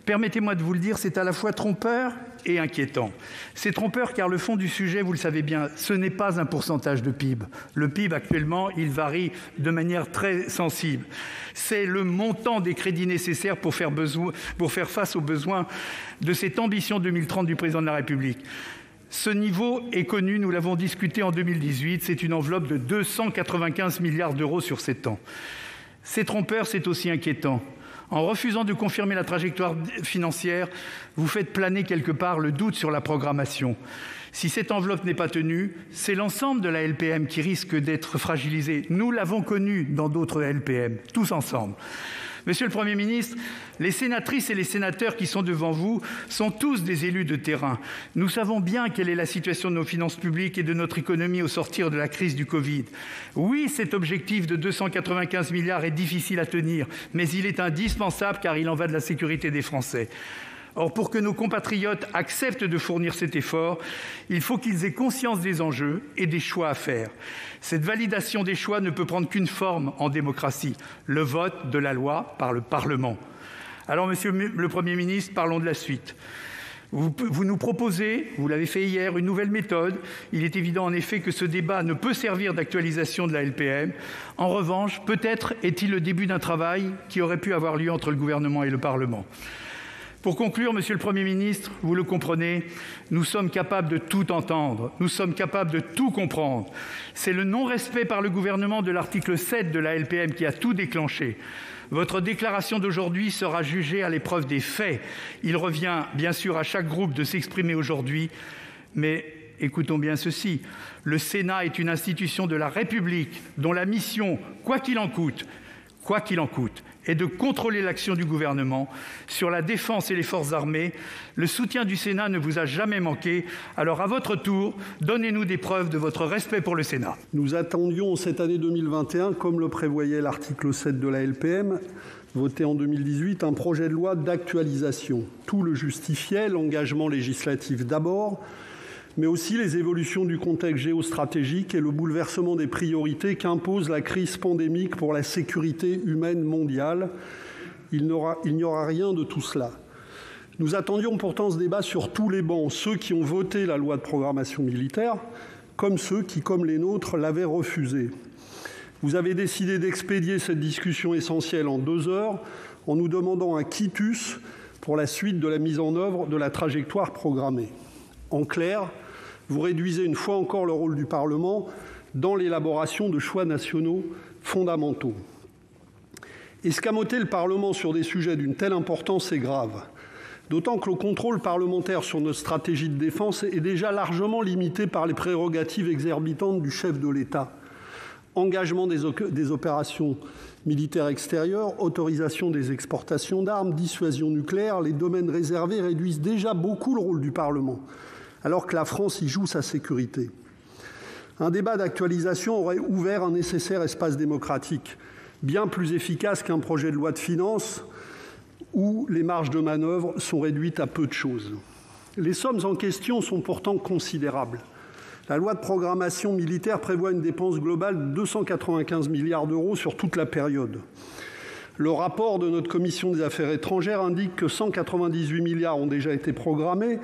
Permettez-moi de vous le dire, c'est à la fois trompeur et inquiétant. C'est trompeur car le fond du sujet, vous le savez bien, ce n'est pas un pourcentage de PIB. Le PIB, actuellement, il varie de manière très sensible. C'est le montant des crédits nécessaires pour faire face aux besoins de cette ambition 2030 du président de la République. Ce niveau est connu, nous l'avons discuté en 2018, c'est une enveloppe de 295 milliards d'euros sur 7 ans. C'est trompeur, c'est aussi inquiétant. En refusant de confirmer la trajectoire financière, vous faites planer quelque part le doute sur la programmation. Si cette enveloppe n'est pas tenue, c'est l'ensemble de la LPM qui risque d'être fragilisé. Nous l'avons connu dans d'autres LPM, tous ensemble. Monsieur le Premier ministre, les sénatrices et les sénateurs qui sont devant vous sont tous des élus de terrain. Nous savons bien quelle est la situation de nos finances publiques et de notre économie au sortir de la crise du Covid. Oui, cet objectif de 295 milliards est difficile à tenir, mais il est indispensable car il en va de la sécurité des Français. Or, pour que nos compatriotes acceptent de fournir cet effort, il faut qu'ils aient conscience des enjeux et des choix à faire. Cette validation des choix ne peut prendre qu'une forme en démocratie, le vote de la loi par le Parlement. Alors, Monsieur le Premier ministre, parlons de la suite. Vous nous proposez, vous l'avez fait hier, une nouvelle méthode. Il est évident en effet que ce débat ne peut servir d'actualisation de la LPM. En revanche, peut-être est-il le début d'un travail qui aurait pu avoir lieu entre le gouvernement et le Parlement. Pour conclure, Monsieur le Premier ministre, vous le comprenez, nous sommes capables de tout entendre, nous sommes capables de tout comprendre. C'est le non-respect par le gouvernement de l'article 7 de la LPM qui a tout déclenché. Votre déclaration d'aujourd'hui sera jugée à l'épreuve des faits. Il revient bien sûr à chaque groupe de s'exprimer aujourd'hui, mais écoutons bien ceci. Le Sénat est une institution de la République dont la mission, quoi qu'il en coûte, est de contrôler l'action du gouvernement sur la défense et les forces armées. Le soutien du Sénat ne vous a jamais manqué. Alors, à votre tour, donnez-nous des preuves de votre respect pour le Sénat. Nous attendions cette année 2021, comme le prévoyait l'article 7 de la LPM, voté en 2018, un projet de loi d'actualisation. Tout le justifiait, l'engagement législatif d'abord, mais aussi les évolutions du contexte géostratégique et le bouleversement des priorités qu'impose la crise pandémique pour la sécurité humaine mondiale. Il n'y aura rien de tout cela. Nous attendions pourtant ce débat sur tous les bancs, ceux qui ont voté la loi de programmation militaire, comme ceux qui, comme les nôtres, l'avaient refusée. Vous avez décidé d'expédier cette discussion essentielle en 2 heures en nous demandant un quitus pour la suite de la mise en œuvre de la trajectoire programmée. En clair, vous réduisez une fois encore le rôle du Parlement dans l'élaboration de choix nationaux fondamentaux. Escamoter le Parlement sur des sujets d'une telle importance est grave, d'autant que le contrôle parlementaire sur notre stratégie de défense est déjà largement limité par les prérogatives exorbitantes du chef de l'État. engagement des opérations militaires extérieures, autorisation des exportations d'armes, dissuasion nucléaire, les domaines réservés réduisent déjà beaucoup le rôle du Parlement, alors que la France y joue sa sécurité. Un débat d'actualisation aurait ouvert un nécessaire espace démocratique, bien plus efficace qu'un projet de loi de finances où les marges de manœuvre sont réduites à peu de choses. Les sommes en question sont pourtant considérables. La loi de programmation militaire prévoit une dépense globale de 295 milliards d'euros sur toute la période. Le rapport de notre commission des affaires étrangères indique que 198 milliards ont déjà été programmés.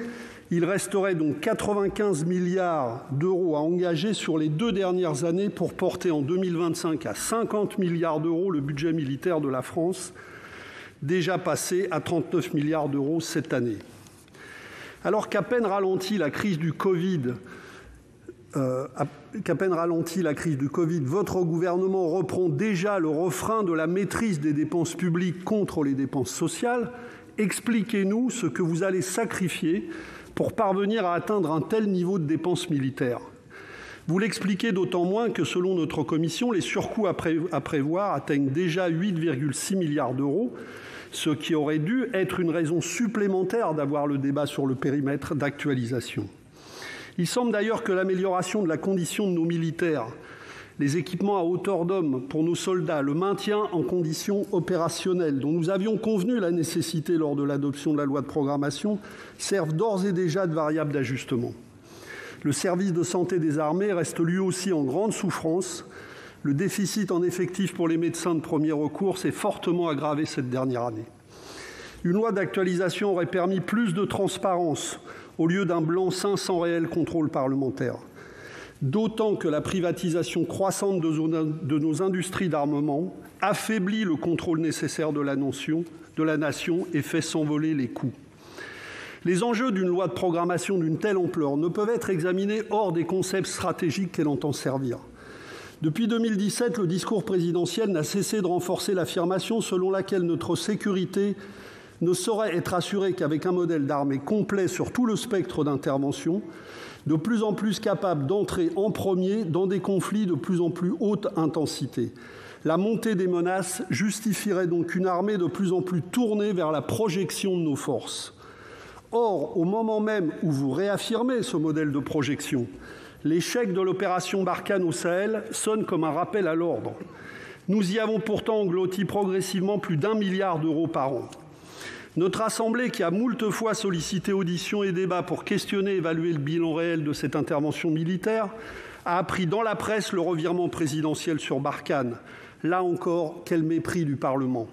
Il resterait donc 95 milliards d'euros à engager sur les 2 dernières années pour porter en 2025 à 50 milliards d'euros le budget militaire de la France, déjà passé à 39 milliards d'euros cette année. Alors qu'à peine ralentie la crise du Covid, votre gouvernement reprend déjà le refrain de la maîtrise des dépenses publiques contre les dépenses sociales. Expliquez-nous ce que vous allez sacrifier pour parvenir à atteindre un tel niveau de dépenses militaires. Vous l'expliquez d'autant moins que, selon notre commission, les surcoûts à prévoir atteignent déjà 8,6 milliards d'euros, ce qui aurait dû être une raison supplémentaire d'avoir le débat sur le périmètre d'actualisation. Il semble d'ailleurs que l'amélioration de la condition de nos militaires, les équipements à hauteur d'homme pour nos soldats, le maintien en conditions opérationnelles dont nous avions convenu la nécessité lors de l'adoption de la loi de programmation, servent d'ores et déjà de variable d'ajustement. Le service de santé des armées reste lui aussi en grande souffrance. Le déficit en effectifs pour les médecins de premier recours s'est fortement aggravé cette dernière année. Une loi d'actualisation aurait permis plus de transparence au lieu d'un blanc-seing sans réel contrôle parlementaire. D'autant que la privatisation croissante de nos industries d'armement affaiblit le contrôle nécessaire de la nation et fait s'envoler les coûts. Les enjeux d'une loi de programmation d'une telle ampleur ne peuvent être examinés hors des concepts stratégiques qu'elle entend servir. Depuis 2017, le discours présidentiel n'a cessé de renforcer l'affirmation selon laquelle notre sécurité ne saurait être assurée qu'avec un modèle d'armée complet sur tout le spectre d'intervention, de plus en plus capable d'entrer en premier dans des conflits de plus en plus haute intensité. La montée des menaces justifierait donc une armée de plus en plus tournée vers la projection de nos forces. Or, au moment même où vous réaffirmez ce modèle de projection, l'échec de l'opération Barkhane au Sahel sonne comme un rappel à l'ordre. Nous y avons pourtant englouti progressivement plus d'1 milliard d'euros par an. Notre Assemblée, qui a moult fois sollicité auditions et débats pour questionner et évaluer le bilan réel de cette intervention militaire, a appris dans la presse le revirement présidentiel sur Barkhane. Là encore, quel mépris du Parlement.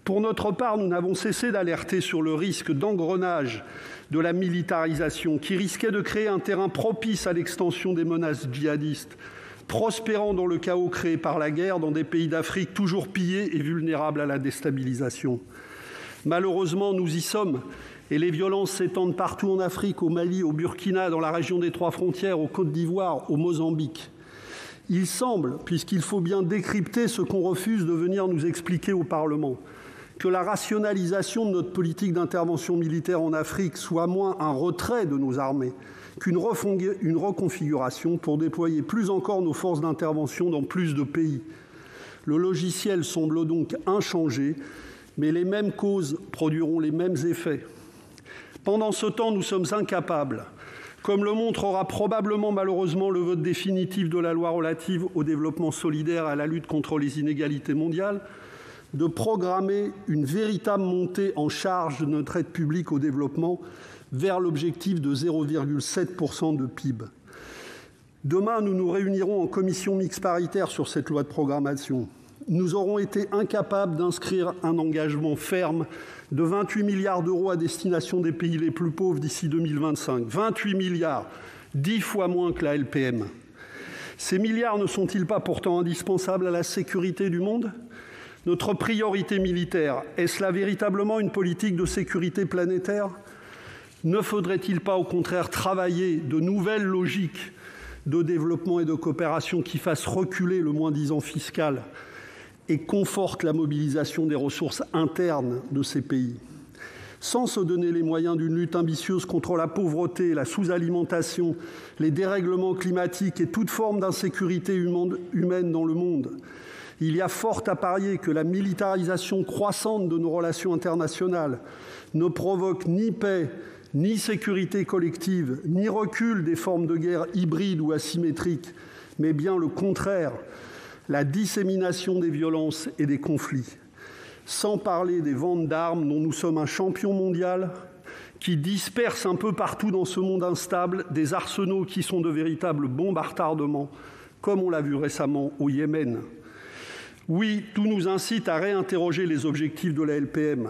Pour notre part, nous n'avons cessé d'alerter sur le risque d'engrenage de la militarisation qui risquait de créer un terrain propice à l'extension des menaces djihadistes, prospérant dans le chaos créé par la guerre dans des pays d'Afrique toujours pillés et vulnérables à la déstabilisation. Malheureusement, nous y sommes et les violences s'étendent partout en Afrique, au Mali, au Burkina, dans la région des 3 frontières, au Côte d'Ivoire, au Mozambique. Il semble, puisqu'il faut bien décrypter ce qu'on refuse de venir nous expliquer au Parlement, que la rationalisation de notre politique d'intervention militaire en Afrique soit moins un retrait de nos armées qu'une reconfiguration pour déployer plus encore nos forces d'intervention dans plus de pays. Le logiciel semble donc inchangé, mais les mêmes causes produiront les mêmes effets. Pendant ce temps, nous sommes incapables, comme le montrera probablement malheureusement le vote définitif de la loi relative au développement solidaire et à la lutte contre les inégalités mondiales, de programmer une véritable montée en charge de notre aide publique au développement vers l'objectif de 0,7% de PIB. Demain, nous nous réunirons en commission mixte paritaire sur cette loi de programmation. Nous aurons été incapables d'inscrire un engagement ferme de 28 milliards d'euros à destination des pays les plus pauvres d'ici 2025. 28 milliards, 10 fois moins que la LPM. Ces milliards ne sont-ils pas pourtant indispensables à la sécurité du monde ? Notre priorité militaire, est-ce là véritablement une politique de sécurité planétaire ? Ne faudrait-il pas au contraire travailler de nouvelles logiques de développement et de coopération qui fassent reculer le moins-disant fiscal et confortent la mobilisation des ressources internes de ces pays ? sans se donner les moyens d'une lutte ambitieuse contre la pauvreté, la sous-alimentation, les dérèglements climatiques et toute forme d'insécurité humaine dans le monde. Il y a fort à parier que la militarisation croissante de nos relations internationales ne provoque ni paix, ni sécurité collective, ni recul des formes de guerre hybrides ou asymétriques, mais bien le contraire, la dissémination des violences et des conflits. Sans parler des ventes d'armes dont nous sommes un champion mondial, qui dispersent un peu partout dans ce monde instable des arsenaux qui sont de véritables bombes à retardement, comme on l'a vu récemment au Yémen. Oui, tout nous incite à réinterroger les objectifs de la LPM.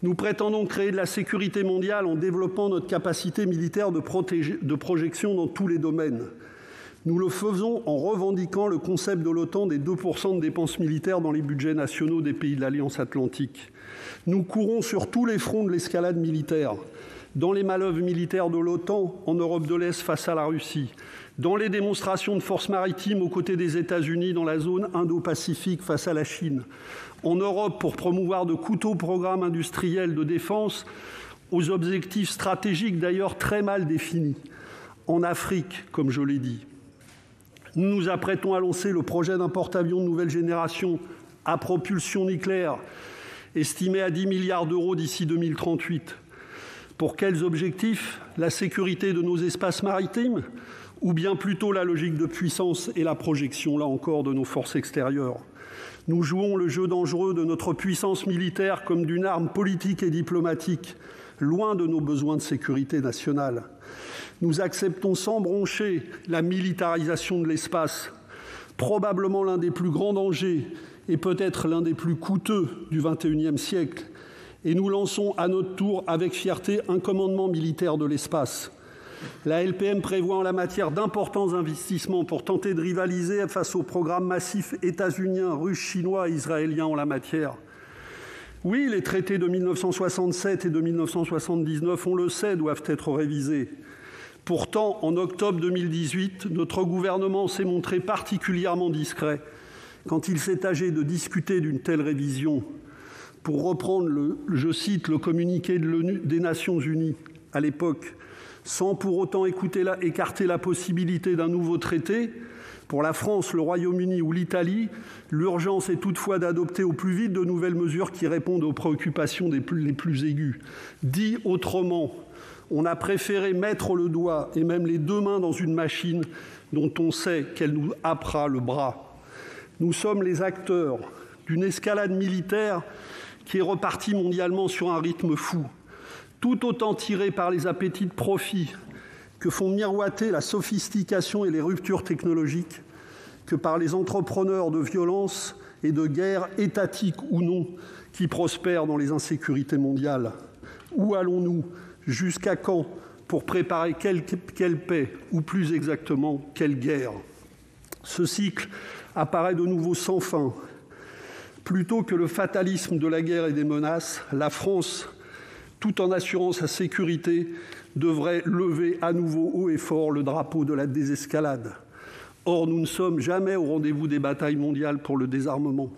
Nous prétendons créer de la sécurité mondiale en développant notre capacité militaire de projection dans tous les domaines. Nous le faisons en revendiquant le concept de l'OTAN des 2% de dépenses militaires dans les budgets nationaux des pays de l'Alliance Atlantique. Nous courons sur tous les fronts de l'escalade militaire, dans les manœuvres militaires de l'OTAN en Europe de l'Est face à la Russie, dans les démonstrations de forces maritimes aux côtés des États-Unis dans la zone Indo-Pacifique face à la Chine, en Europe pour promouvoir de coûteux programmes industriels de défense aux objectifs stratégiques d'ailleurs très mal définis, en Afrique, comme je l'ai dit. Nous nous apprêtons à lancer le projet d'un porte-avions de nouvelle génération à propulsion nucléaire, estimé à 10 milliards d'euros d'ici 2038. Pour quels objectifs? La sécurité de nos espaces maritimes ou bien plutôt la logique de puissance et la projection, là encore, de nos forces extérieures? Nous jouons le jeu dangereux de notre puissance militaire comme d'une arme politique et diplomatique, loin de nos besoins de sécurité nationale. Nous acceptons sans broncher la militarisation de l'espace, probablement l'un des plus grands dangers et peut-être l'un des plus coûteux du XXIe siècle. Et nous lançons à notre tour avec fierté un commandement militaire de l'espace. La LPM prévoit en la matière d'importants investissements pour tenter de rivaliser face aux programmes massifs états-uniens, russes, chinois et israéliens en la matière. Oui, les traités de 1967 et de 1979, on le sait, doivent être révisés. Pourtant, en octobre 2018, notre gouvernement s'est montré particulièrement discret quand il s'est agi de discuter d'une telle révision. Pour reprendre, je cite, le communiqué des Nations Unies à l'époque, sans pour autant écarter la possibilité d'un nouveau traité. Pour la France, le Royaume-Uni ou l'Italie, l'urgence est toutefois d'adopter au plus vite de nouvelles mesures qui répondent aux préoccupations les plus aiguës. Dit autrement, on a préféré mettre le doigt et même les deux mains dans une machine dont on sait qu'elle nous happera le bras. Nous sommes les acteurs d'une escalade militaire qui est repartie mondialement sur un rythme fou, tout autant tiré par les appétits de profit que font miroiter la sophistication et les ruptures technologiques, que par les entrepreneurs de violence et de guerre, étatiques ou non, qui prospèrent dans les insécurités mondiales. Où allons-nous? Jusqu'à quand pour préparer quelle paix, ou plus exactement, quelle guerre? Ce cycle apparaît de nouveau sans fin. Plutôt que le fatalisme de la guerre et des menaces, la France, tout en assurant sa sécurité, devrait lever à nouveau haut et fort le drapeau de la désescalade. Or, nous ne sommes jamais au rendez-vous des batailles mondiales pour le désarmement.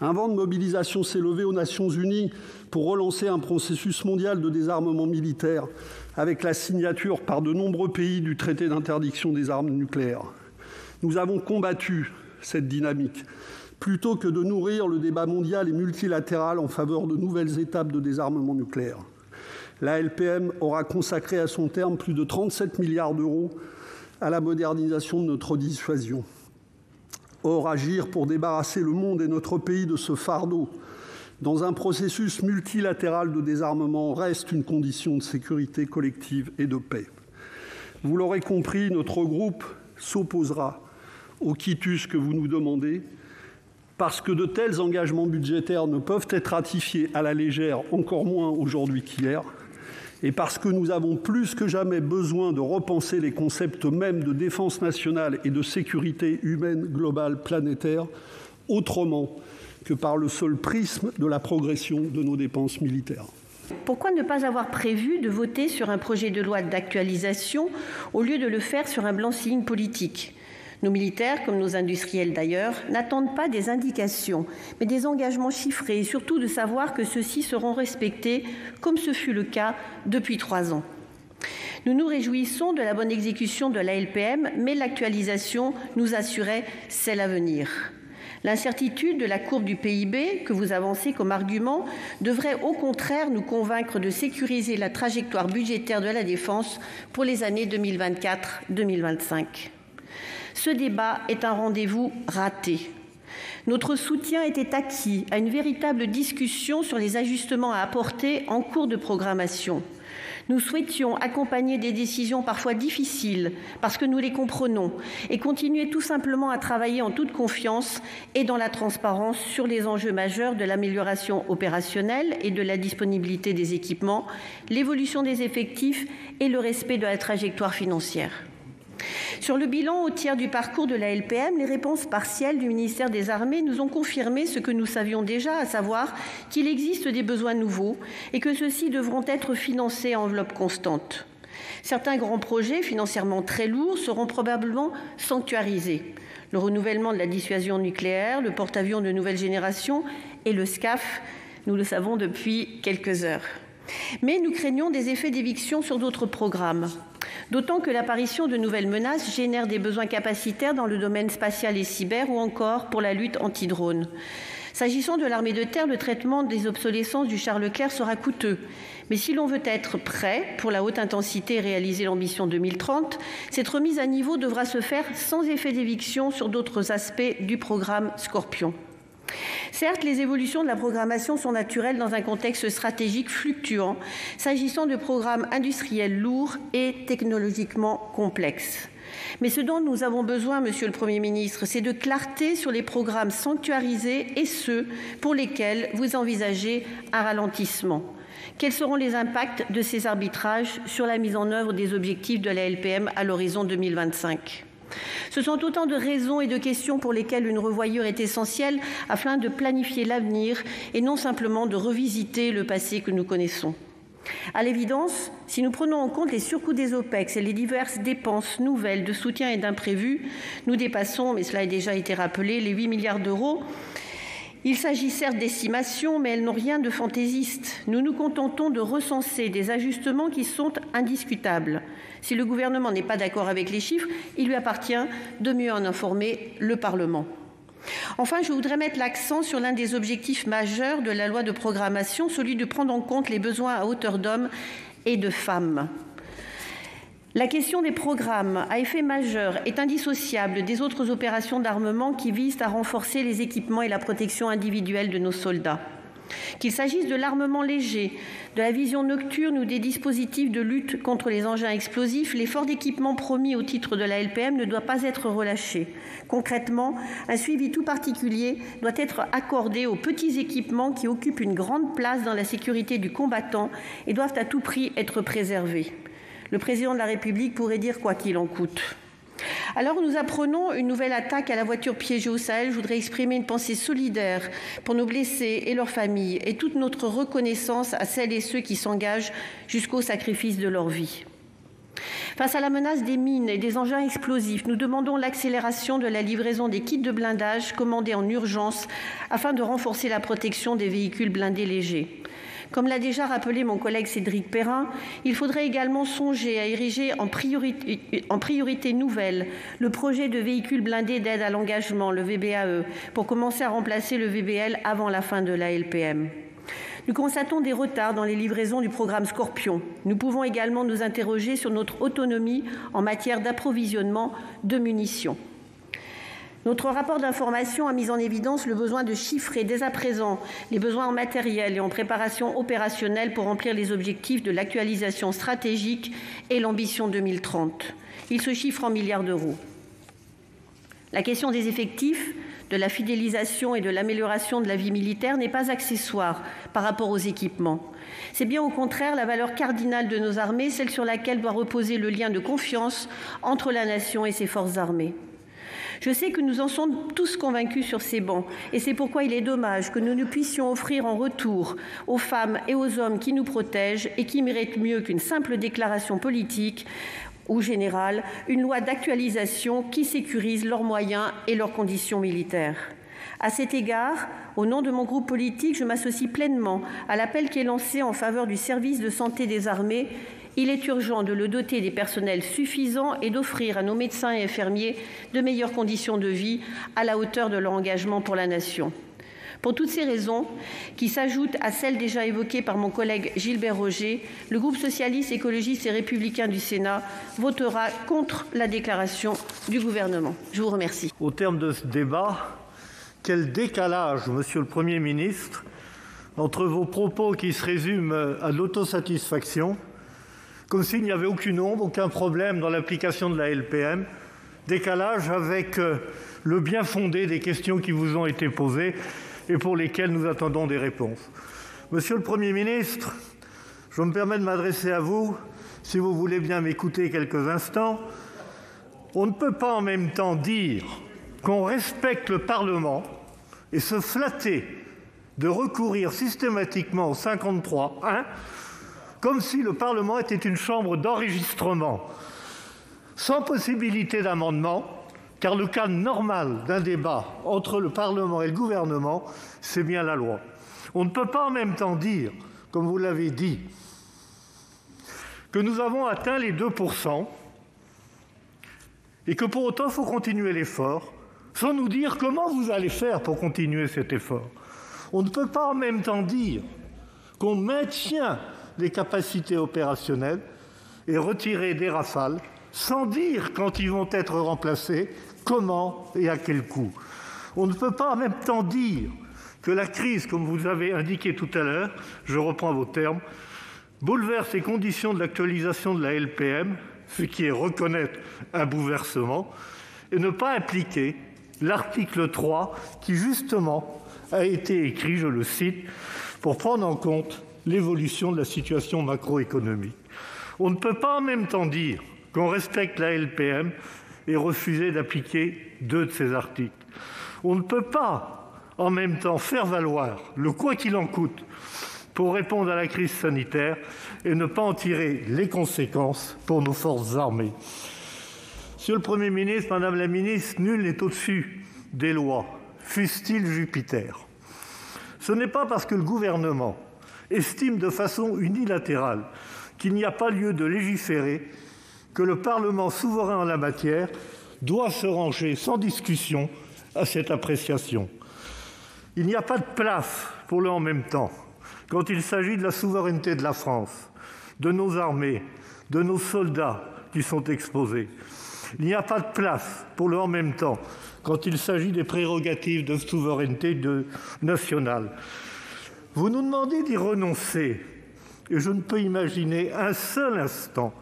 Un vent de mobilisation s'est levé aux Nations Unies pour relancer un processus mondial de désarmement militaire avec la signature par de nombreux pays du traité d'interdiction des armes nucléaires. Nous avons combattu cette dynamique plutôt que de nourrir le débat mondial et multilatéral en faveur de nouvelles étapes de désarmement nucléaire. La LPM aura consacré à son terme plus de 37 milliards d'euros à la modernisation de notre dissuasion. Or, agir pour débarrasser le monde et notre pays de ce fardeau dans un processus multilatéral de désarmement reste une condition de sécurité collective et de paix. Vous l'aurez compris, notre groupe s'opposera au quitus que vous nous demandez, parce que de tels engagements budgétaires ne peuvent être ratifiés à la légère, encore moins aujourd'hui qu'hier, et parce que nous avons plus que jamais besoin de repenser les concepts mêmes de défense nationale et de sécurité humaine globale planétaire, autrement que par le seul prisme de la progression de nos dépenses militaires. Pourquoi ne pas avoir prévu de voter sur un projet de loi d'actualisation au lieu de le faire sur un blanc-seing politique ? Nos militaires, comme nos industriels d'ailleurs, n'attendent pas des indications, mais des engagements chiffrés et surtout de savoir que ceux-ci seront respectés, comme ce fut le cas depuis 3 ans. Nous nous réjouissons de la bonne exécution de la LPM, mais l'actualisation nous assurait c'est l'avenir. L'incertitude de la courbe du PIB que vous avancez comme argument devrait au contraire nous convaincre de sécuriser la trajectoire budgétaire de la défense pour les années 2024-2025. Ce débat est un rendez-vous raté. Notre soutien était acquis à une véritable discussion sur les ajustements à apporter en cours de programmation. Nous souhaitions accompagner des décisions parfois difficiles parce que nous les comprenons et continuer tout simplement à travailler en toute confiance et dans la transparence sur les enjeux majeurs de l'amélioration opérationnelle et de la disponibilité des équipements, l'évolution des effectifs et le respect de la trajectoire financière. Sur le bilan au tiers du parcours de la LPM, les réponses partielles du ministère des Armées nous ont confirmé ce que nous savions déjà, à savoir qu'il existe des besoins nouveaux et que ceux-ci devront être financés à enveloppe constante. Certains grands projets financièrement très lourds seront probablement sanctuarisés. Le renouvellement de la dissuasion nucléaire, le porte-avions de nouvelle génération et le SCAF, nous le savons depuis quelques heures. Mais nous craignons des effets d'éviction sur d'autres programmes. D'autant que l'apparition de nouvelles menaces génère des besoins capacitaires dans le domaine spatial et cyber ou encore pour la lutte anti-drone. S'agissant de l'armée de terre, le traitement des obsolescences du char Leclerc sera coûteux. Mais si l'on veut être prêt pour la haute intensité et réaliser l'ambition 2030, cette remise à niveau devra se faire sans effet d'éviction sur d'autres aspects du programme Scorpion. Certes, les évolutions de la programmation sont naturelles dans un contexte stratégique fluctuant, s'agissant de programmes industriels lourds et technologiquement complexes. Mais ce dont nous avons besoin, Monsieur le Premier ministre, c'est de clarté sur les programmes sanctuarisés et ceux pour lesquels vous envisagez un ralentissement. Quels seront les impacts de ces arbitrages sur la mise en œuvre des objectifs de la LPM à l'horizon 2025 ? Ce sont autant de raisons et de questions pour lesquelles une revoyure est essentielle afin de planifier l'avenir et non simplement de revisiter le passé que nous connaissons. À l'évidence, si nous prenons en compte les surcoûts des OPEX et les diverses dépenses nouvelles de soutien et d'imprévus, nous dépassons, mais cela a déjà été rappelé, les 8 milliards d'euros. Il s'agit certes d'estimations, mais elles n'ont rien de fantaisiste. Nous nous contentons de recenser des ajustements qui sont indiscutables. Si le gouvernement n'est pas d'accord avec les chiffres, il lui appartient de mieux en informer le Parlement. Enfin, je voudrais mettre l'accent sur l'un des objectifs majeurs de la loi de programmation, celui de prendre en compte les besoins à hauteur d'hommes et de femmes. La question des programmes à effet majeur est indissociable des autres opérations d'armement qui visent à renforcer les équipements et la protection individuelle de nos soldats. Qu'il s'agisse de l'armement léger, de la vision nocturne ou des dispositifs de lutte contre les engins explosifs, l'effort d'équipement promis au titre de la LPM ne doit pas être relâché. Concrètement, un suivi tout particulier doit être accordé aux petits équipements qui occupent une grande place dans la sécurité du combattant et doivent à tout prix être préservés. Le président de la République pourrait dire quoi qu'il en coûte. Alors nous apprenons une nouvelle attaque à la voiture piégée au Sahel. Je voudrais exprimer une pensée solidaire pour nos blessés et leurs familles et toute notre reconnaissance à celles et ceux qui s'engagent jusqu'au sacrifice de leur vie. Face à la menace des mines et des engins explosifs, nous demandons l'accélération de la livraison des kits de blindage commandés en urgence afin de renforcer la protection des véhicules blindés légers. Comme l'a déjà rappelé mon collègue Cédric Perrin, il faudrait également songer à ériger en priorité nouvelle le projet de véhicule blindé d'aide à l'engagement, le VBAE, pour commencer à remplacer le VBL avant la fin de la LPM. Nous constatons des retards dans les livraisons du programme Scorpion. Nous pouvons également nous interroger sur notre autonomie en matière d'approvisionnement de munitions. Notre rapport d'information a mis en évidence le besoin de chiffrer dès à présent les besoins en matériel et en préparation opérationnelle pour remplir les objectifs de l'actualisation stratégique et l'ambition 2030. Il se chiffre en milliards d'euros. La question des effectifs, de la fidélisation et de l'amélioration de la vie militaire n'est pas accessoire par rapport aux équipements. C'est bien au contraire la valeur cardinale de nos armées, celle sur laquelle doit reposer le lien de confiance entre la nation et ses forces armées. Je sais que nous en sommes tous convaincus sur ces bancs et c'est pourquoi il est dommage que nous ne puissions offrir en retour aux femmes et aux hommes qui nous protègent et qui méritent mieux qu'une simple déclaration politique ou générale, une loi d'actualisation qui sécurise leurs moyens et leurs conditions militaires. À cet égard, au nom de mon groupe politique, je m'associe pleinement à l'appel qui est lancé en faveur du service de santé des armées. Il est urgent de le doter des personnels suffisants et d'offrir à nos médecins et infirmiers de meilleures conditions de vie à la hauteur de leur engagement pour la nation. Pour toutes ces raisons, qui s'ajoutent à celles déjà évoquées par mon collègue Gilbert Roger, le groupe socialiste, écologiste et républicain du Sénat votera contre la déclaration du gouvernement. Je vous remercie. Au terme de ce débat, quel décalage, Monsieur le Premier ministre, entre vos propos qui se résument à de l'autosatisfaction, comme s'il n'y avait aucune ombre, aucun problème dans l'application de la LPM, décalage avec le bien fondé des questions qui vous ont été posées et pour lesquelles nous attendons des réponses. Monsieur le Premier ministre, je me permets de m'adresser à vous, si vous voulez bien m'écouter quelques instants. On ne peut pas en même temps dire qu'on respecte le Parlement et se flatter de recourir systématiquement au 53-1 comme si le Parlement était une chambre d'enregistrement, sans possibilité d'amendement, car le cadre normal d'un débat entre le Parlement et le gouvernement, c'est bien la loi. On ne peut pas en même temps dire, comme vous l'avez dit, que nous avons atteint les 2% et que pour autant il faut continuer l'effort, sans nous dire comment vous allez faire pour continuer cet effort. On ne peut pas en même temps dire qu'on maintient les capacités opérationnelles et retirer des Rafales sans dire quand ils vont être remplacés, comment et à quel coût. On ne peut pas en même temps dire que la crise, comme vous avez indiqué tout à l'heure, je reprends vos termes, bouleverse les conditions de l'actualisation de la LPM, ce qui est reconnaître un bouleversement, et ne pas appliquer l'article 3 qui, justement, a été écrit, je le cite, pour prendre en compte l'évolution de la situation macroéconomique. On ne peut pas en même temps dire qu'on respecte la LPM et refuser d'appliquer 2 de ses articles. On ne peut pas en même temps faire valoir le quoi qu'il en coûte pour répondre à la crise sanitaire et ne pas en tirer les conséquences pour nos forces armées. Monsieur le Premier ministre, Madame la Ministre, nul n'est au-dessus des lois, fût-il Jupiter. Ce n'est pas parce que le gouvernement estime de façon unilatérale qu'il n'y a pas lieu de légiférer que le Parlement souverain en la matière doit se ranger sans discussion à cette appréciation. Il n'y a pas de place pour le « en même temps » quand il s'agit de la souveraineté de la France, de nos armées, de nos soldats qui sont exposés. Il n'y a pas de place pour le « en même temps » quand il s'agit des prérogatives de souveraineté nationale. Vous nous demandez d'y renoncer, et je ne peux imaginer un seul instant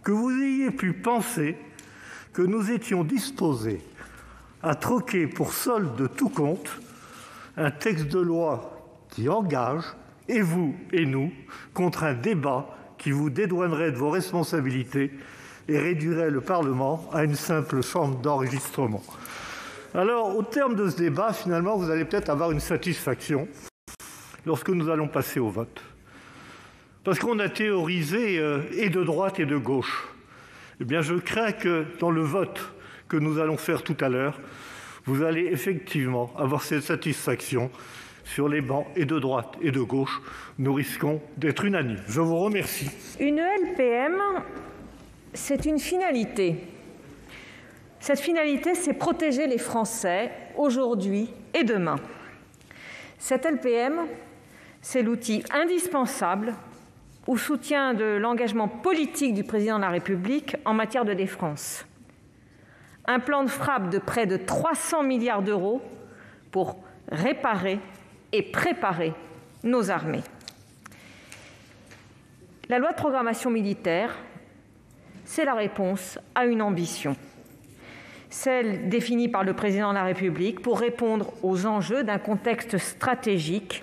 que vous ayez pu penser que nous étions disposés à troquer pour solde de tout compte un texte de loi qui engage, et vous et nous, contre un débat qui vous dédouanerait de vos responsabilités et réduirait le Parlement à une simple chambre d'enregistrement. Alors, au terme de ce débat, finalement, vous allez peut-être avoir une satisfaction lorsque nous allons passer au vote. Parce qu'on a théorisé et de droite et de gauche. Eh bien, je crains que dans le vote que nous allons faire tout à l'heure, vous allez effectivement avoir cette satisfaction sur les bancs et de droite et de gauche. Nous risquons d'être unanimes. Je vous remercie. Une LPM, c'est une finalité. Cette finalité, c'est protéger les Français aujourd'hui et demain. Cette LPM, c'est l'outil indispensable au soutien de l'engagement politique du président de la République en matière de défense. Un plan de frappe de près de 300 milliards d'euros pour réparer et préparer nos armées. La loi de programmation militaire, c'est la réponse à une ambition, celle définie par le président de la République pour répondre aux enjeux d'un contexte stratégique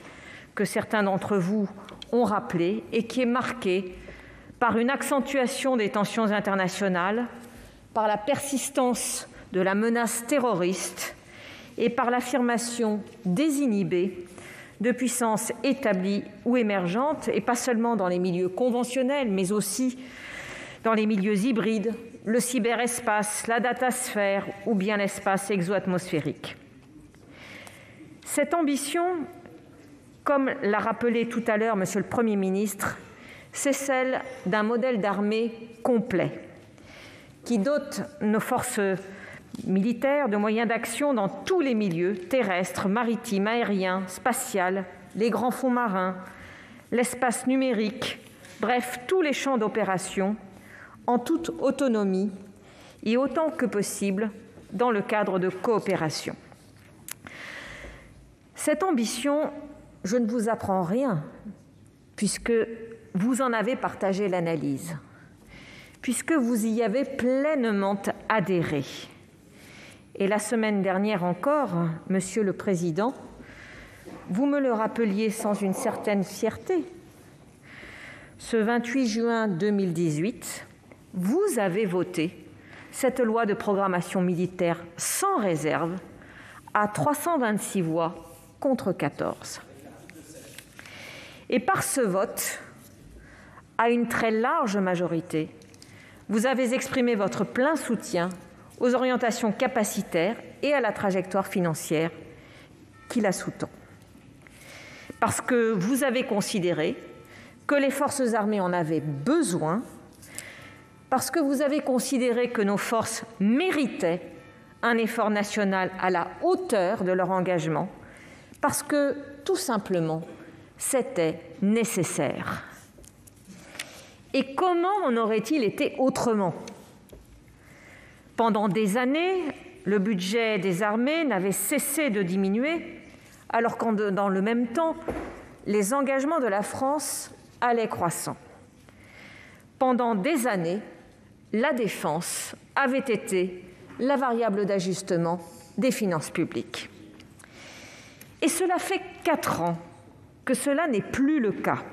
que certains d'entre vous ont rappelé et qui est marqué par une accentuation des tensions internationales, par la persistance de la menace terroriste et par l'affirmation désinhibée de puissances établies ou émergentes, et pas seulement dans les milieux conventionnels, mais aussi dans les milieux hybrides, le cyberespace, la datasphère ou bien l'espace exoatmosphérique. Cette ambition, comme l'a rappelé tout à l'heure Monsieur le Premier ministre, c'est celle d'un modèle d'armée complet qui dote nos forces militaires de moyens d'action dans tous les milieux, terrestres, maritimes, aériens, spatial, les grands fonds marins, l'espace numérique, bref, tous les champs d'opération, en toute autonomie et autant que possible dans le cadre de coopération. Cette ambition, je ne vous apprends rien, puisque vous en avez partagé l'analyse, puisque vous y avez pleinement adhéré. Et la semaine dernière encore, Monsieur le Président, vous me le rappeliez sans une certaine fierté. Ce 28 juin 2018, vous avez voté cette loi de programmation militaire sans réserve à 326 voix contre 14. Et par ce vote, à une très large majorité, vous avez exprimé votre plein soutien aux orientations capacitaires et à la trajectoire financière qui la sous-tend. Parce que vous avez considéré que les forces armées en avaient besoin, parce que vous avez considéré que nos forces méritaient un effort national à la hauteur de leur engagement, parce que, tout simplement, c'était nécessaire. Et comment en aurait-il été autrement ? Pendant des années, le budget des armées n'avait cessé de diminuer, alors que dans le même temps, les engagements de la France allaient croissant. Pendant des années, la défense avait été la variable d'ajustement des finances publiques. Et cela fait 4 ans que cela n'est plus le cas,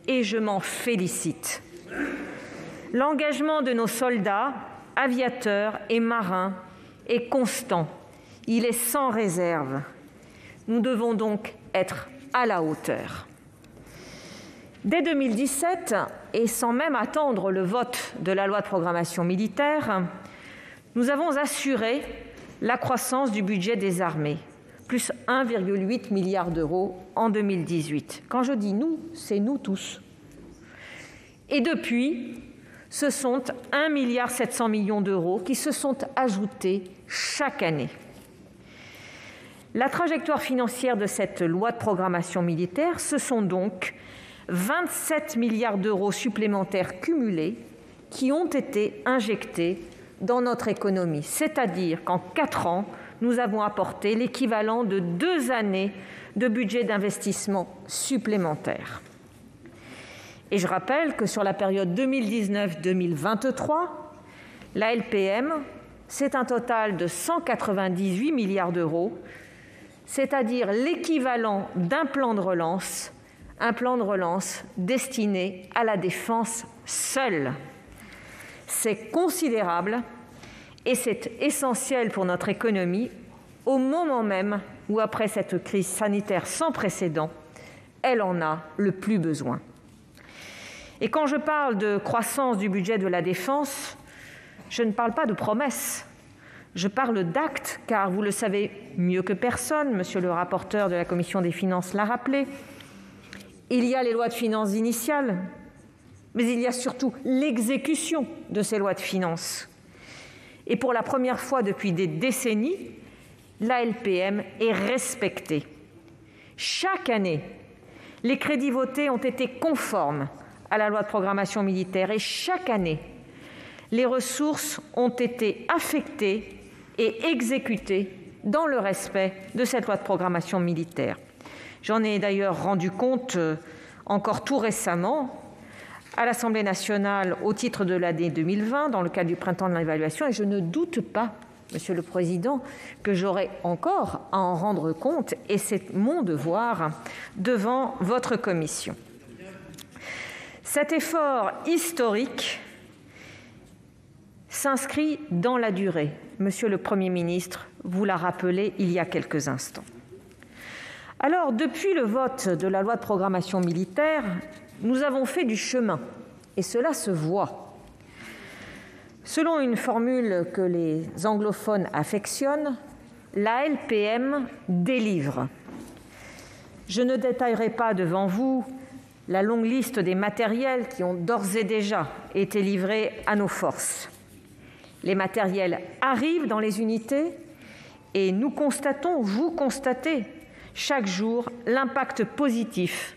et je m'en félicite. L'engagement de nos soldats, aviateurs et marins est constant. Il est sans réserve. Nous devons donc être à la hauteur. Dès 2017, et sans même attendre le vote de la loi de programmation militaire, nous avons assuré la croissance du budget des armées, plus 1,8 milliard d'euros en 2018. Quand je dis « nous », c'est nous tous. Et depuis, ce sont 1,7 milliard d'euros qui se sont ajoutés chaque année. La trajectoire financière de cette loi de programmation militaire, ce sont donc 27 milliards d'euros supplémentaires cumulés qui ont été injectés dans notre économie. C'est-à-dire qu'en 4 ans, nous avons apporté l'équivalent de 2 années de budget d'investissement supplémentaire. Et je rappelle que sur la période 2019-2023, la LPM, c'est un total de 198 milliards d'euros, c'est-à-dire l'équivalent d'un plan de relance, un plan de relance destiné à la défense seule. C'est considérable et c'est essentiel pour notre économie au moment même où, après cette crise sanitaire sans précédent, elle en a le plus besoin. Et quand je parle de croissance du budget de la défense, je ne parle pas de promesses, je parle d'actes, car vous le savez mieux que personne, monsieur le rapporteur de la Commission des finances l'a rappelé, il y a les lois de finances initiales, mais il y a surtout l'exécution de ces lois de finances. Et pour la première fois depuis des décennies, la LPM est respectée. Chaque année, les crédits votés ont été conformes à la loi de programmation militaire et chaque année, les ressources ont été affectées et exécutées dans le respect de cette loi de programmation militaire. J'en ai d'ailleurs rendu compte encore tout récemment à l'Assemblée nationale au titre de l'année 2020, dans le cadre du printemps de l'évaluation, et je ne doute pas, Monsieur le Président, que j'aurai encore à en rendre compte, et c'est mon devoir devant votre commission. Cet effort historique s'inscrit dans la durée. Monsieur le Premier ministre vous l'a rappelé il y a quelques instants. Alors, depuis le vote de la loi de programmation militaire, nous avons fait du chemin, et cela se voit. Selon une formule que les anglophones affectionnent, la LPM délivre. Je ne détaillerai pas devant vous la longue liste des matériels qui ont d'ores et déjà été livrés à nos forces. Les matériels arrivent dans les unités et nous constatons, vous constatez, chaque jour l'impact positif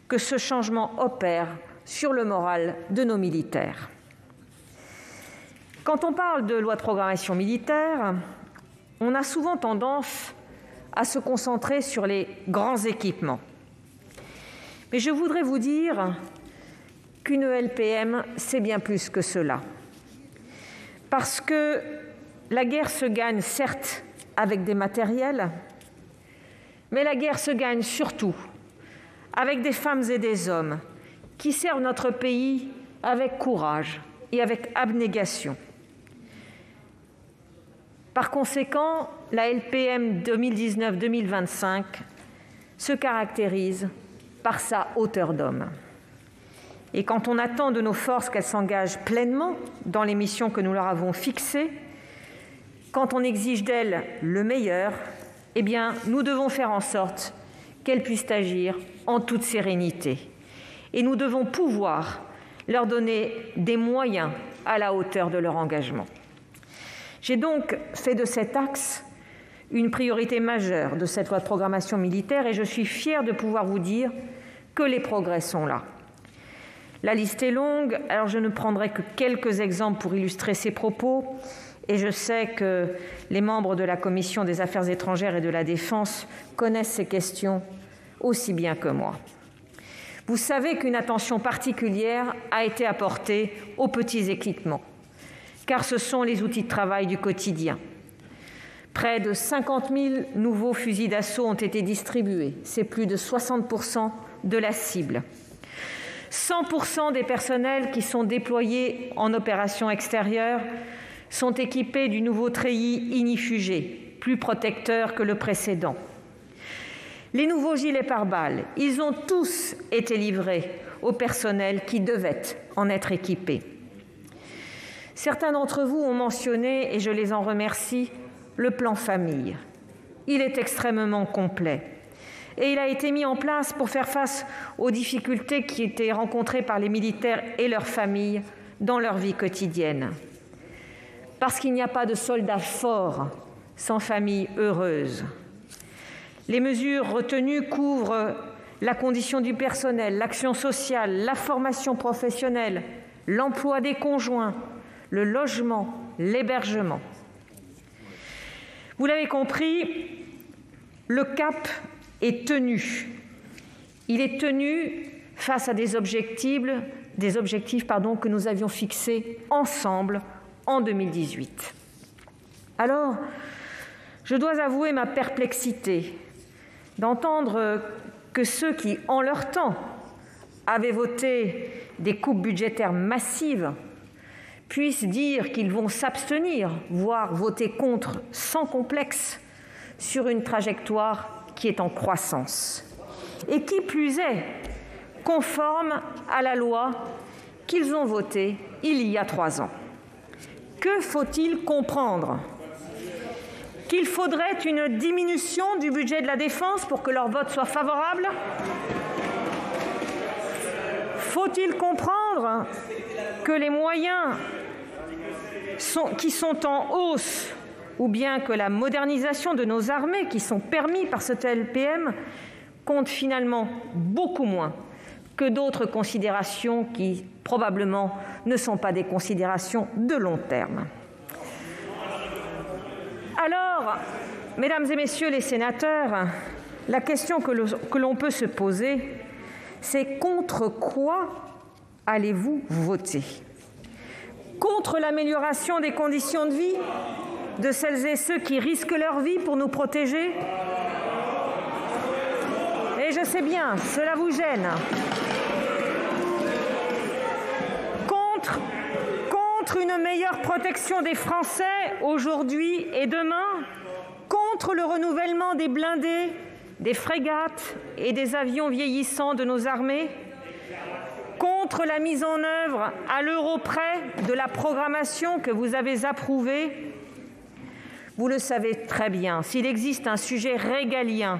que ce changement opère sur le moral de nos militaires. Quand on parle de loi de programmation militaire, on a souvent tendance à se concentrer sur les grands équipements. Mais je voudrais vous dire qu'une LPM, c'est bien plus que cela. Parce que la guerre se gagne, certes, avec des matériels, mais la guerre se gagne surtout avec des femmes et des hommes qui servent notre pays avec courage et avec abnégation. Par conséquent, la LPM 2019-2025 se caractérise par sa hauteur d'homme. Et quand on attend de nos forces qu'elles s'engagent pleinement dans les missions que nous leur avons fixées, quand on exige d'elles le meilleur, eh bien, nous devons faire en sorte qu'elles puissent agir en toute sérénité. Et nous devons pouvoir leur donner des moyens à la hauteur de leur engagement. J'ai donc fait de cet axe une priorité majeure de cette loi de programmation militaire et je suis fière de pouvoir vous dire que les progrès sont là. La liste est longue, alors je ne prendrai que quelques exemples pour illustrer ces propos et je sais que les membres de la Commission des Affaires étrangères et de la Défense connaissent ces questions aussi bien que moi. Vous savez qu'une attention particulière a été apportée aux petits équipements, car ce sont les outils de travail du quotidien. Près de 50 000 nouveaux fusils d'assaut ont été distribués. C'est plus de 60% de la cible. 100% des personnels qui sont déployés en opération extérieure sont équipés du nouveau treillis ignifugé, plus protecteur que le précédent. Les nouveaux gilets pare-balles, ils ont tous été livrés au personnel qui devait en être équipé. Certains d'entre vous ont mentionné, et je les en remercie, le plan famille. Il est extrêmement complet. Et il a été mis en place pour faire face aux difficultés qui étaient rencontrées par les militaires et leurs familles dans leur vie quotidienne. Parce qu'il n'y a pas de soldat fort sans famille heureuse. Les mesures retenues couvrent la condition du personnel, l'action sociale, la formation professionnelle, l'emploi des conjoints, le logement, l'hébergement. Vous l'avez compris, le cap est tenu. Il est tenu face à des objectifs que nous avions fixés ensemble en 2018. Alors, je dois avouer ma perplexité d'entendre que ceux qui, en leur temps, avaient voté des coupes budgétaires massives puissent dire qu'ils vont s'abstenir, voire voter contre sans complexe, sur une trajectoire qui est en croissance. Et qui plus est, conforme à la loi qu'ils ont votée il y a 3 ans. Que faut-il comprendre ? Qu'il faudrait une diminution du budget de la défense pour que leur vote soit favorable ? Faut-il comprendre que les moyens qui sont en hausse, ou bien que la modernisation de nos armées, qui sont permis par cette LPM, compte finalement beaucoup moins que d'autres considérations qui, probablement, ne sont pas des considérations de long terme. Alors, mesdames et messieurs les sénateurs, la question que l'on peut se poser, c'est contre quoi allez-vous voter ? Contre l'amélioration des conditions de vie de celles et ceux qui risquent leur vie pour nous protéger ? Et je sais bien, cela vous gêne. Contre une meilleure protection des Français aujourd'hui et demain, contre le renouvellement des blindés, des frégates et des avions vieillissants de nos armées, contre la mise en œuvre à l'euro près de la programmation que vous avez approuvée. Vous le savez très bien, s'il existe un sujet régalien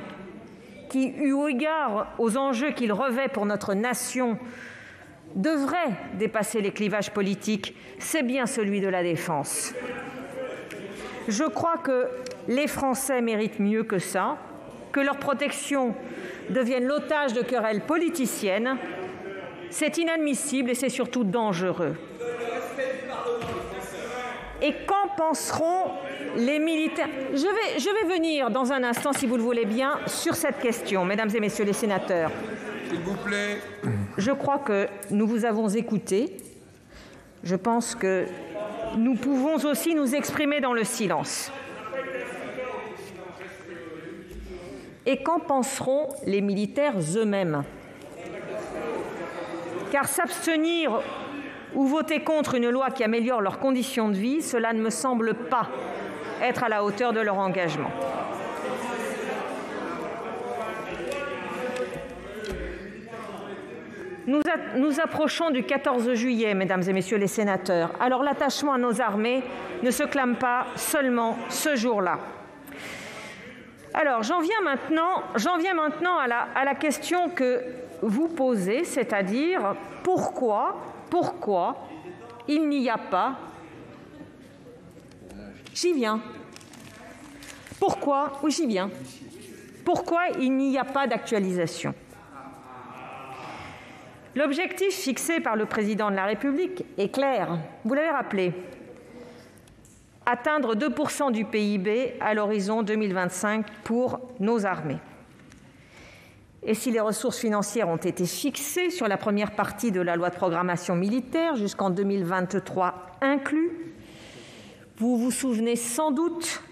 qui, eu égard aux enjeux qu'il revêt pour notre nation, devrait dépasser les clivages politiques, c'est bien celui de la défense. Je crois que les Français méritent mieux que ça, que leur protection devienne l'otage de querelles politiciennes. C'est inadmissible et c'est surtout dangereux. Et qu'en penseront les militaires ? Je vais venir dans un instant, si vous le voulez bien, sur cette question, mesdames et messieurs les sénateurs. S'il vous plaît. Je crois que nous vous avons écoutés. Je pense que nous pouvons aussi nous exprimer dans le silence. Et qu'en penseront les militaires eux-mêmes ? Car s'abstenir ou voter contre une loi qui améliore leurs conditions de vie, cela ne me semble pas être à la hauteur de leur engagement. Nous approchons du 14 juillet, mesdames et messieurs les sénateurs. Alors l'attachement à nos armées ne se clame pas seulement ce jour-là. Alors j'en viens maintenant à la question que vous posez, c'est-à-dire pourquoi il n'y a pas... J'y viens. Pourquoi il n'y a pas d'actualisation ? L'objectif fixé par le président de la République est clair. Vous l'avez rappelé. Atteindre 2% du PIB à l'horizon 2025 pour nos armées. Et si les ressources financières ont été fixées sur la première partie de la loi de programmation militaire jusqu'en 2023 inclus, vous vous souvenez sans doute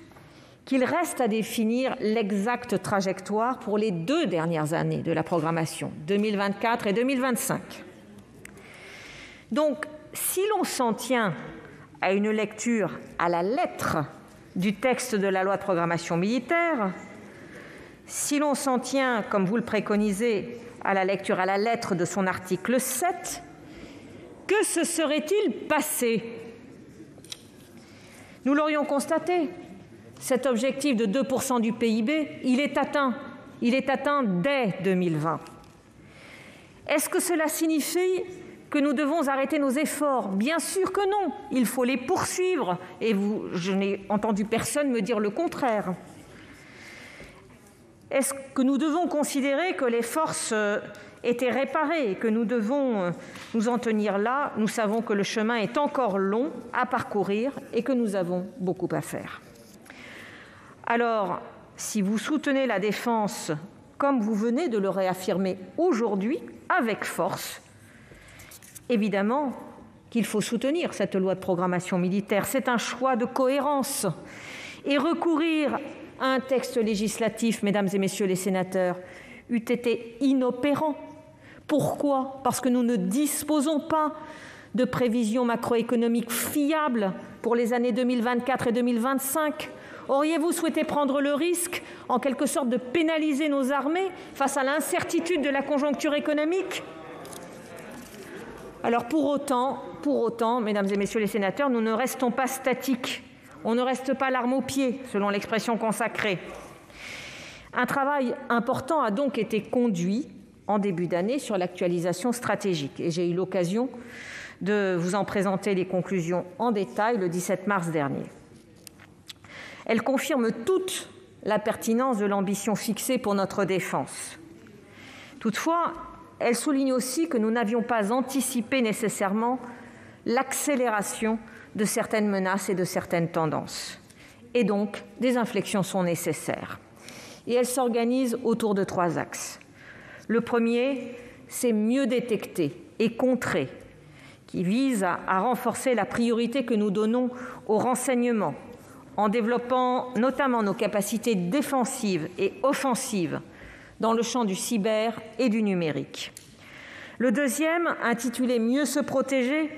qu'il reste à définir l'exacte trajectoire pour les 2 dernières années de la programmation, 2024 et 2025. Donc, si l'on s'en tient à une lecture à la lettre du texte de la loi de programmation militaire, si l'on s'en tient, comme vous le préconisez, à la lecture à la lettre de son article 7, que se serait-il passé ? Nous l'aurions constaté, cet objectif de 2% du PIB, il est atteint dès 2020. Est-ce que cela signifie que nous devons arrêter nos efforts ? Bien sûr que non, il faut les poursuivre. Et je n'ai entendu personne me dire le contraire. Est-ce que nous devons considérer que les forces étaient réparées et que nous devons nous en tenir là ? Nous savons que le chemin est encore long à parcourir et que nous avons beaucoup à faire. Alors, si vous soutenez la défense comme vous venez de le réaffirmer aujourd'hui avec force, évidemment qu'il faut soutenir cette loi de programmation militaire. C'est un choix de cohérence. Et recourir à un texte législatif, mesdames et messieurs les sénateurs, eût été inopérant. Pourquoi ? Parce que nous ne disposons pas de prévisions macroéconomiques fiables pour les années 2024 et 2025. Auriez-vous souhaité prendre le risque, en quelque sorte, de pénaliser nos armées face à l'incertitude de la conjoncture économique ? Alors pour autant, mesdames et messieurs les sénateurs, nous ne restons pas statiques. On ne reste pas l'arme au pied, selon l'expression consacrée. Un travail important a donc été conduit en début d'année sur l'actualisation stratégique. Et j'ai eu l'occasion de vous en présenter les conclusions en détail le 17 mars dernier. Elle confirme toute la pertinence de l'ambition fixée pour notre défense. Toutefois, elle souligne aussi que nous n'avions pas anticipé nécessairement l'accélération de certaines menaces et de certaines tendances. Et donc, des inflexions sont nécessaires. Et elles s'organisent autour de 3 axes. Le premier, c'est mieux détecter et contrer, qui vise à renforcer la priorité que nous donnons au renseignement, en développant notamment nos capacités défensives et offensives dans le champ du cyber et du numérique. Le deuxième, intitulé « Mieux se protéger »,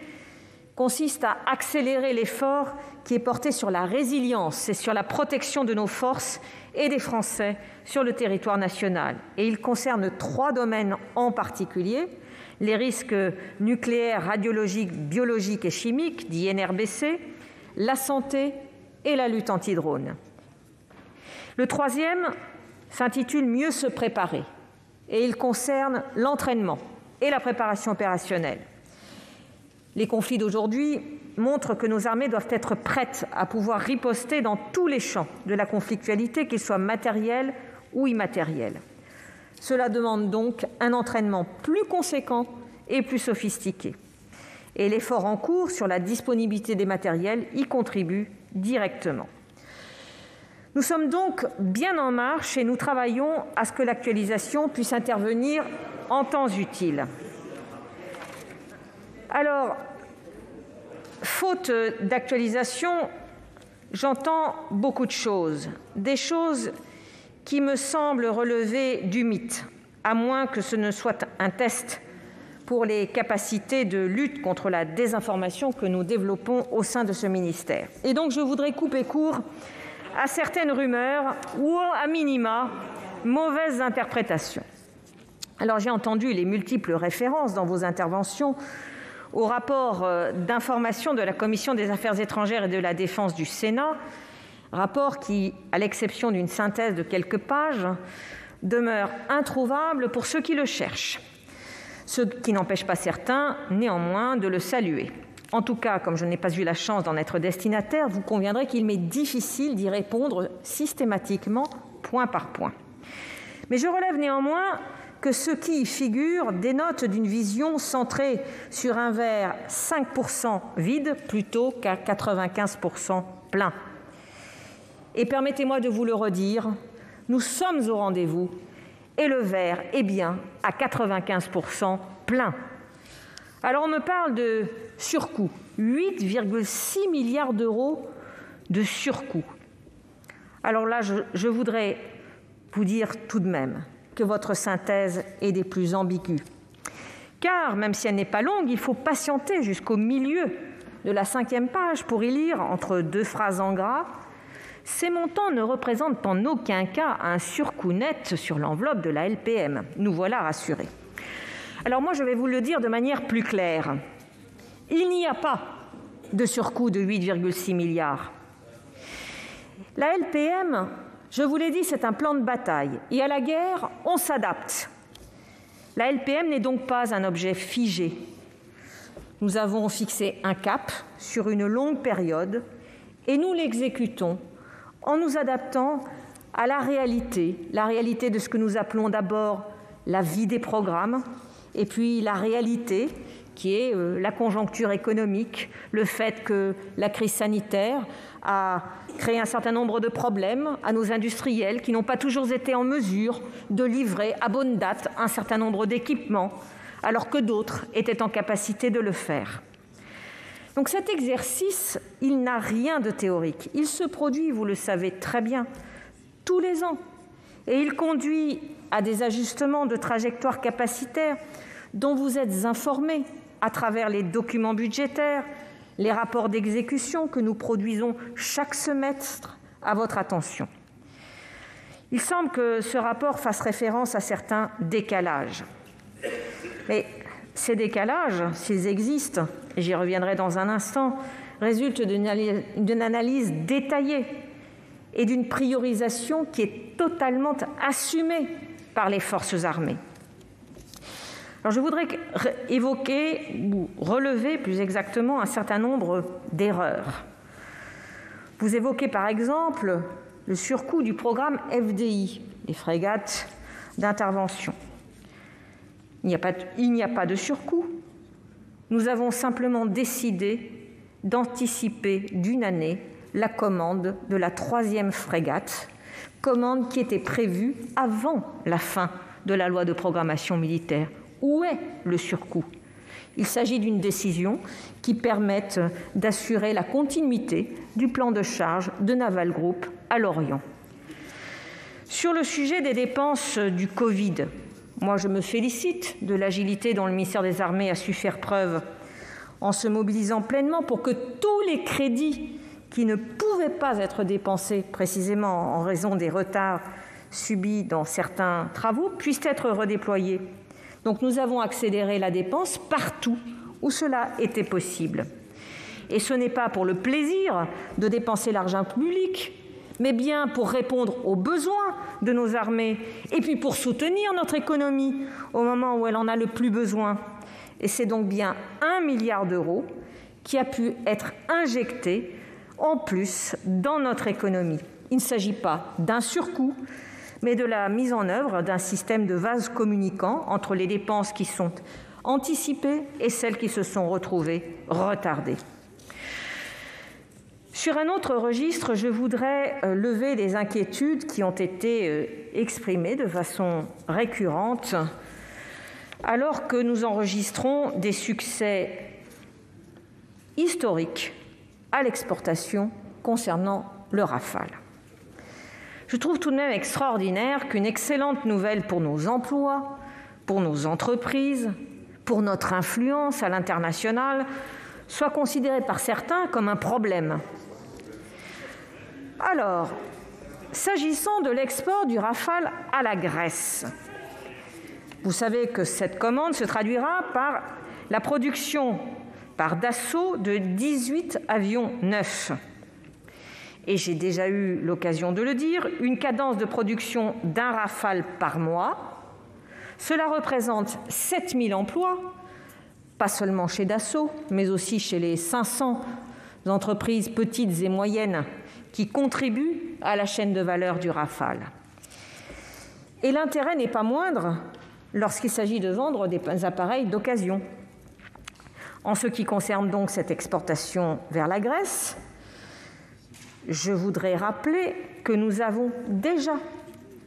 consiste à accélérer l'effort qui est porté sur la résilience et sur la protection de nos forces et des Français sur le territoire national. Et il concerne 3 domaines en particulier: les risques nucléaires, radiologiques, biologiques et chimiques, dits NRBC, la santé et la lutte anti-drone. Le troisième s'intitule « Mieux se préparer » et il concerne l'entraînement et la préparation opérationnelle. Les conflits d'aujourd'hui montrent que nos armées doivent être prêtes à pouvoir riposter dans tous les champs de la conflictualité, qu'ils soient matériels ou immatériels. Cela demande donc un entraînement plus conséquent et plus sophistiqué. Et l'effort en cours sur la disponibilité des matériels y contribue directement. Nous sommes donc bien en marche et nous travaillons à ce que l'actualisation puisse intervenir en temps utile. Alors, faute d'actualisation, j'entends beaucoup de choses, des choses qui me semblent relever du mythe, à moins que ce ne soit un test pour les capacités de lutte contre la désinformation que nous développons au sein de ce ministère. Et donc je voudrais couper court à certaines rumeurs ou, à minima, mauvaises interprétations. Alors j'ai entendu les multiples références dans vos interventions au rapport d'information de la Commission des Affaires étrangères et de la Défense du Sénat, rapport qui, à l'exception d'une synthèse de quelques pages, demeure introuvable pour ceux qui le cherchent, ce qui n'empêche pas certains, néanmoins, de le saluer. En tout cas, comme je n'ai pas eu la chance d'en être destinataire, vous conviendrez qu'il m'est difficile d'y répondre systématiquement, point par point. Mais je relève néanmoins que ce qui y figure dénote d'une vision centrée sur un verre 5% vide plutôt qu'à 95% plein. Et permettez-moi de vous le redire, nous sommes au rendez-vous et le verre est bien à 95% plein. Alors on me parle de surcoût, 8,6 milliards d'euros de surcoût. Alors là, je voudrais vous dire tout de même que votre synthèse est des plus ambiguës. Car, même si elle n'est pas longue, il faut patienter jusqu'au milieu de la 5e page pour y lire, entre deux phrases en gras, « Ces montants ne représentent en aucun cas un surcoût net sur l'enveloppe de la LPM. » Nous voilà rassurés. Alors moi, je vais vous le dire de manière plus claire. Il n'y a pas de surcoût de 8,6 milliards. La LPM, je vous l'ai dit, c'est un plan de bataille. Et à la guerre, on s'adapte. La LPM n'est donc pas un objet figé. Nous avons fixé un cap sur une longue période et nous l'exécutons en nous adaptant à la réalité de ce que nous appelons d'abord la vie des programmes, et puis la réalité qui est la conjoncture économique, le fait que la crise sanitaire a créé un certain nombre de problèmes à nos industriels qui n'ont pas toujours été en mesure de livrer à bonne date un certain nombre d'équipements, alors que d'autres étaient en capacité de le faire. Donc cet exercice, il n'a rien de théorique. Il se produit, vous le savez très bien, tous les ans. Et il conduit à des ajustements de trajectoire capacitaire dont vous êtes informés à travers les documents budgétaires, les rapports d'exécution que nous produisons chaque semestre à votre attention. Il semble que ce rapport fasse référence à certains décalages. Mais ces décalages, s'ils existent, et j'y reviendrai dans un instant, résultent d'une analyse détaillée et d'une priorisation qui est totalement assumée par les forces armées. Alors je voudrais évoquer, ou relever plus exactement, un certain nombre d'erreurs. Vous évoquez par exemple le surcoût du programme FDI, les frégates d'intervention. Il n'y a pas de surcoût. Nous avons simplement décidé d'anticiper d'une année la commande de la 3e frégate, commande qui était prévue avant la fin de la loi de programmation militaire. Où est le surcoût ? Il s'agit d'une décision qui permet d'assurer la continuité du plan de charge de Naval Group à Lorient. Sur le sujet des dépenses du Covid, moi je me félicite de l'agilité dont le ministère des Armées a su faire preuve en se mobilisant pleinement pour que tous les crédits qui ne pouvaient pas être dépensés précisément en raison des retards subis dans certains travaux puissent être redéployés. Donc nous avons accéléré la dépense partout où cela était possible. Et ce n'est pas pour le plaisir de dépenser l'argent public, mais bien pour répondre aux besoins de nos armées et puis pour soutenir notre économie au moment où elle en a le plus besoin. Et c'est donc bien 1 milliard d'euros qui a pu être injecté en plus dans notre économie. Il ne s'agit pas d'un surcoût, mais de la mise en œuvre d'un système de vases communicants entre les dépenses qui sont anticipées et celles qui se sont retrouvées retardées. Sur un autre registre, je voudrais lever des inquiétudes qui ont été exprimées de façon récurrente alors que nous enregistrons des succès historiques à l'exportation concernant le Rafale. Je trouve tout de même extraordinaire qu'une excellente nouvelle pour nos emplois, pour nos entreprises, pour notre influence à l'international, soit considérée par certains comme un problème. Alors, s'agissant de l'export du Rafale à la Grèce, vous savez que cette commande se traduira par la production par Dassault de 18 avions neufs. Et j'ai déjà eu l'occasion de le dire, une cadence de production d'un Rafale par mois. Cela représente 7000 emplois, pas seulement chez Dassault, mais aussi chez les 500 entreprises petites et moyennes qui contribuent à la chaîne de valeur du Rafale. Et l'intérêt n'est pas moindre lorsqu'il s'agit de vendre des appareils d'occasion. En ce qui concerne donc cette exportation vers la Grèce, je voudrais rappeler que nous avons déjà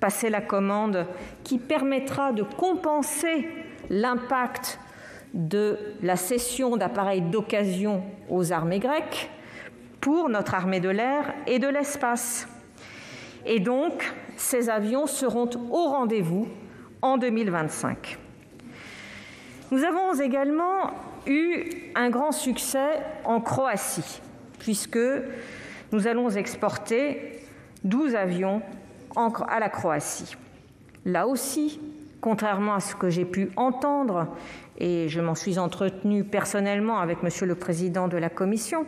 passé la commande qui permettra de compenser l'impact de la cession d'appareils d'occasion aux armées grecques pour notre armée de l'air et de l'espace. Et donc, ces avions seront au rendez-vous en 2025. Nous avons également eu un grand succès en Croatie, puisque nous allons exporter 12 avions à la Croatie. Là aussi, contrairement à ce que j'ai pu entendre, et je m'en suis entretenue personnellement avec Monsieur le Président de la Commission,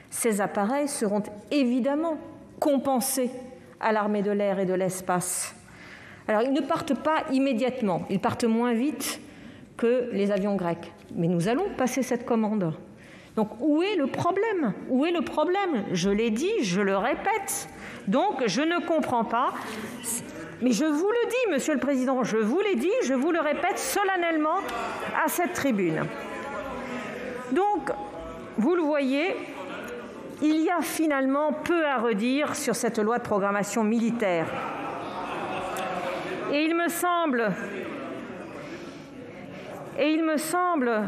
ces appareils seront évidemment compensés à l'armée de l'air et de l'espace. Alors, ils ne partent pas immédiatement, ils partent moins vite que les avions grecs. Mais nous allons passer cette commande. Donc, où est le problème ? Où est le problème ? Je l'ai dit, je le répète. Donc, je ne comprends pas. Mais je vous le dis, Monsieur le Président, je vous l'ai dit, je vous le répète solennellement à cette tribune. Donc, vous le voyez, il y a finalement peu à redire sur cette loi de programmation militaire. Et il me semble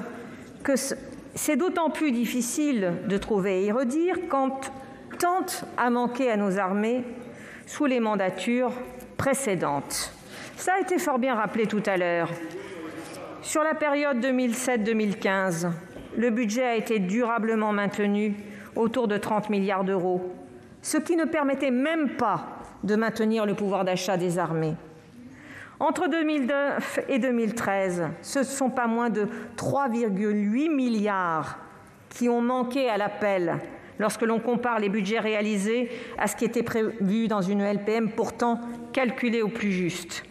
que c'est d'autant plus difficile de trouver à y redire quand tant a manqué à nos armées sous les mandatures précédentes. Ça a été fort bien rappelé tout à l'heure. Sur la période 2007-2015, le budget a été durablement maintenu autour de 30 milliards d'euros, ce qui ne permettait même pas de maintenir le pouvoir d'achat des armées. Entre 2009 et 2013, ce ne sont pas moins de 3,8 milliards qui ont manqué à l'appel lorsque l'on compare les budgets réalisés à ce qui était prévu dans une LPM pourtant calculée au plus juste.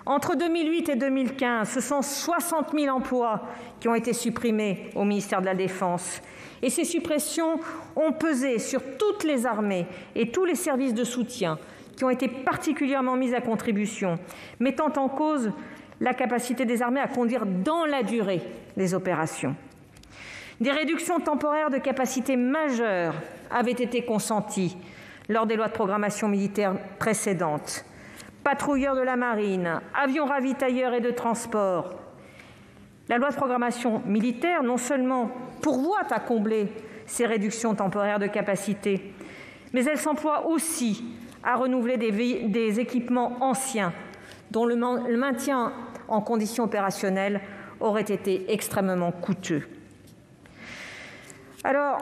Entre 2008 et 2015, ce sont 60 000 emplois qui ont été supprimés au ministère de la Défense. Et ces suppressions ont pesé sur toutes les armées et tous les services de soutien qui ont été particulièrement mises à contribution, mettant en cause la capacité des armées à conduire dans la durée les opérations. Des réductions temporaires de capacité majeures avaient été consenties lors des lois de programmation militaire précédentes. Patrouilleurs de la marine, avions ravitailleurs et de transport. La loi de programmation militaire non seulement pourvoit à combler ces réductions temporaires de capacité, mais elle s'emploie aussi à renouveler des équipements anciens dont le maintien en conditions opérationnelles aurait été extrêmement coûteux. Alors,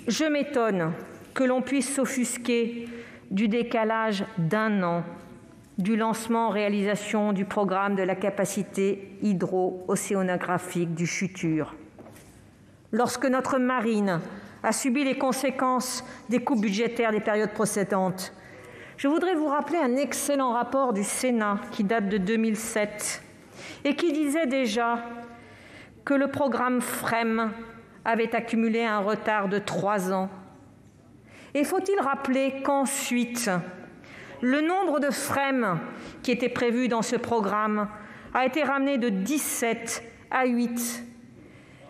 je m'étonne que l'on puisse s'offusquer du décalage d'1 an du lancement en réalisation du programme de la capacité hydro-océanographique du futur. Lorsque notre marine a subi les conséquences des coupes budgétaires des périodes précédentes, je voudrais vous rappeler un excellent rapport du Sénat qui date de 2007 et qui disait déjà que le programme FREMM avait accumulé un retard de 3 ans. Et faut-il rappeler qu'ensuite, le nombre de FREMM qui était prévu dans ce programme a été ramené de 17 à 8,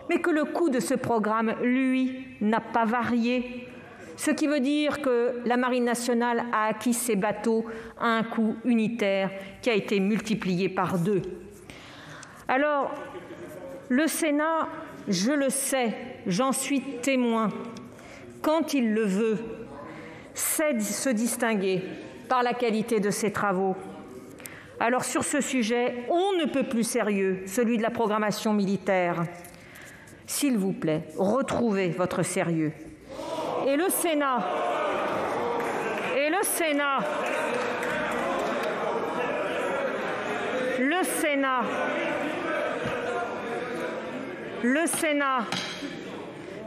mais que le coût de ce programme, lui, n'a pas varié, ce qui veut dire que la Marine nationale a acquis ces bateaux à un coût unitaire qui a été multiplié par 2. Alors, le Sénat, je le sais, j'en suis témoin, quand il le veut, sait se distinguer par la qualité de ses travaux. Alors sur ce sujet, on ne peut plus sérieux, celui de la programmation militaire. S'il vous plaît, retrouvez votre sérieux. Et le Sénat,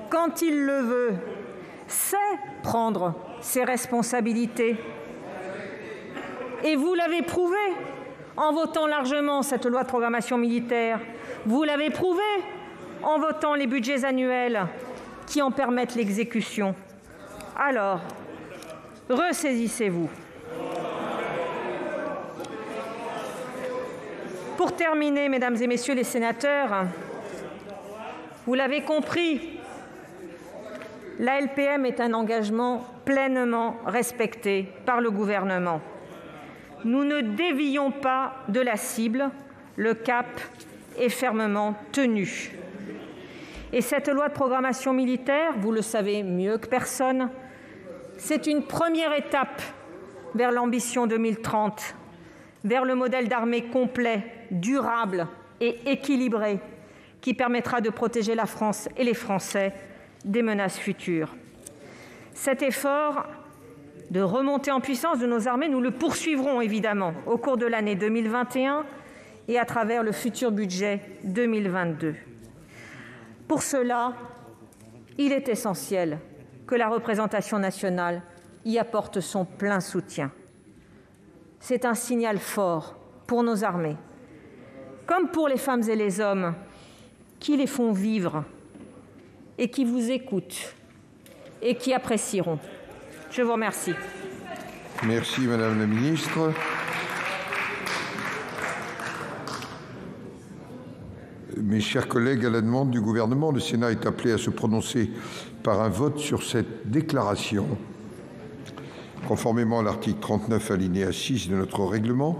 quand il le veut, sait prendre ses responsabilités. Et vous l'avez prouvé en votant largement cette loi de programmation militaire. Vous l'avez prouvé en votant les budgets annuels qui en permettent l'exécution. Alors, ressaisissez-vous. Pour terminer, mesdames et messieurs les sénateurs, vous l'avez compris, la LPM est un engagement pleinement respecté par le gouvernement. Nous ne dévions pas de la cible, le cap est fermement tenu. Et cette loi de programmation militaire, vous le savez mieux que personne, c'est une première étape vers l'ambition 2030, vers le modèle d'armée complet, durable et équilibré qui permettra de protéger la France et les Français des menaces futures. Cet effort de remontée en puissance de nos armées, nous le poursuivrons évidemment au cours de l'année 2021 et à travers le futur budget 2022. Pour cela, il est essentiel que la représentation nationale y apporte son plein soutien. C'est un signal fort pour nos armées, comme pour les femmes et les hommes qui les font vivre et qui vous écoutent et qui apprécieront. Je vous remercie. Merci, Madame la Ministre. Mes chers collègues, à la demande du gouvernement, le Sénat est appelé à se prononcer par un vote sur cette déclaration. Conformément à l'article 39 alinéa 6 de notre règlement,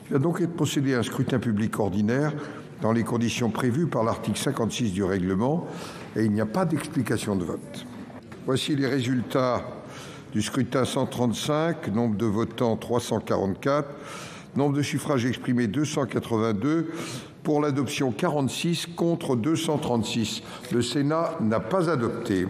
il va donc être procédé à un scrutin public ordinaire dans les conditions prévues par l'article 56 du règlement et il n'y a pas d'explication de vote. Voici les résultats du scrutin 135, nombre de votants 344, nombre de suffrages exprimés 282, pour l'adoption 46, contre 236. Le Sénat n'a pas adopté.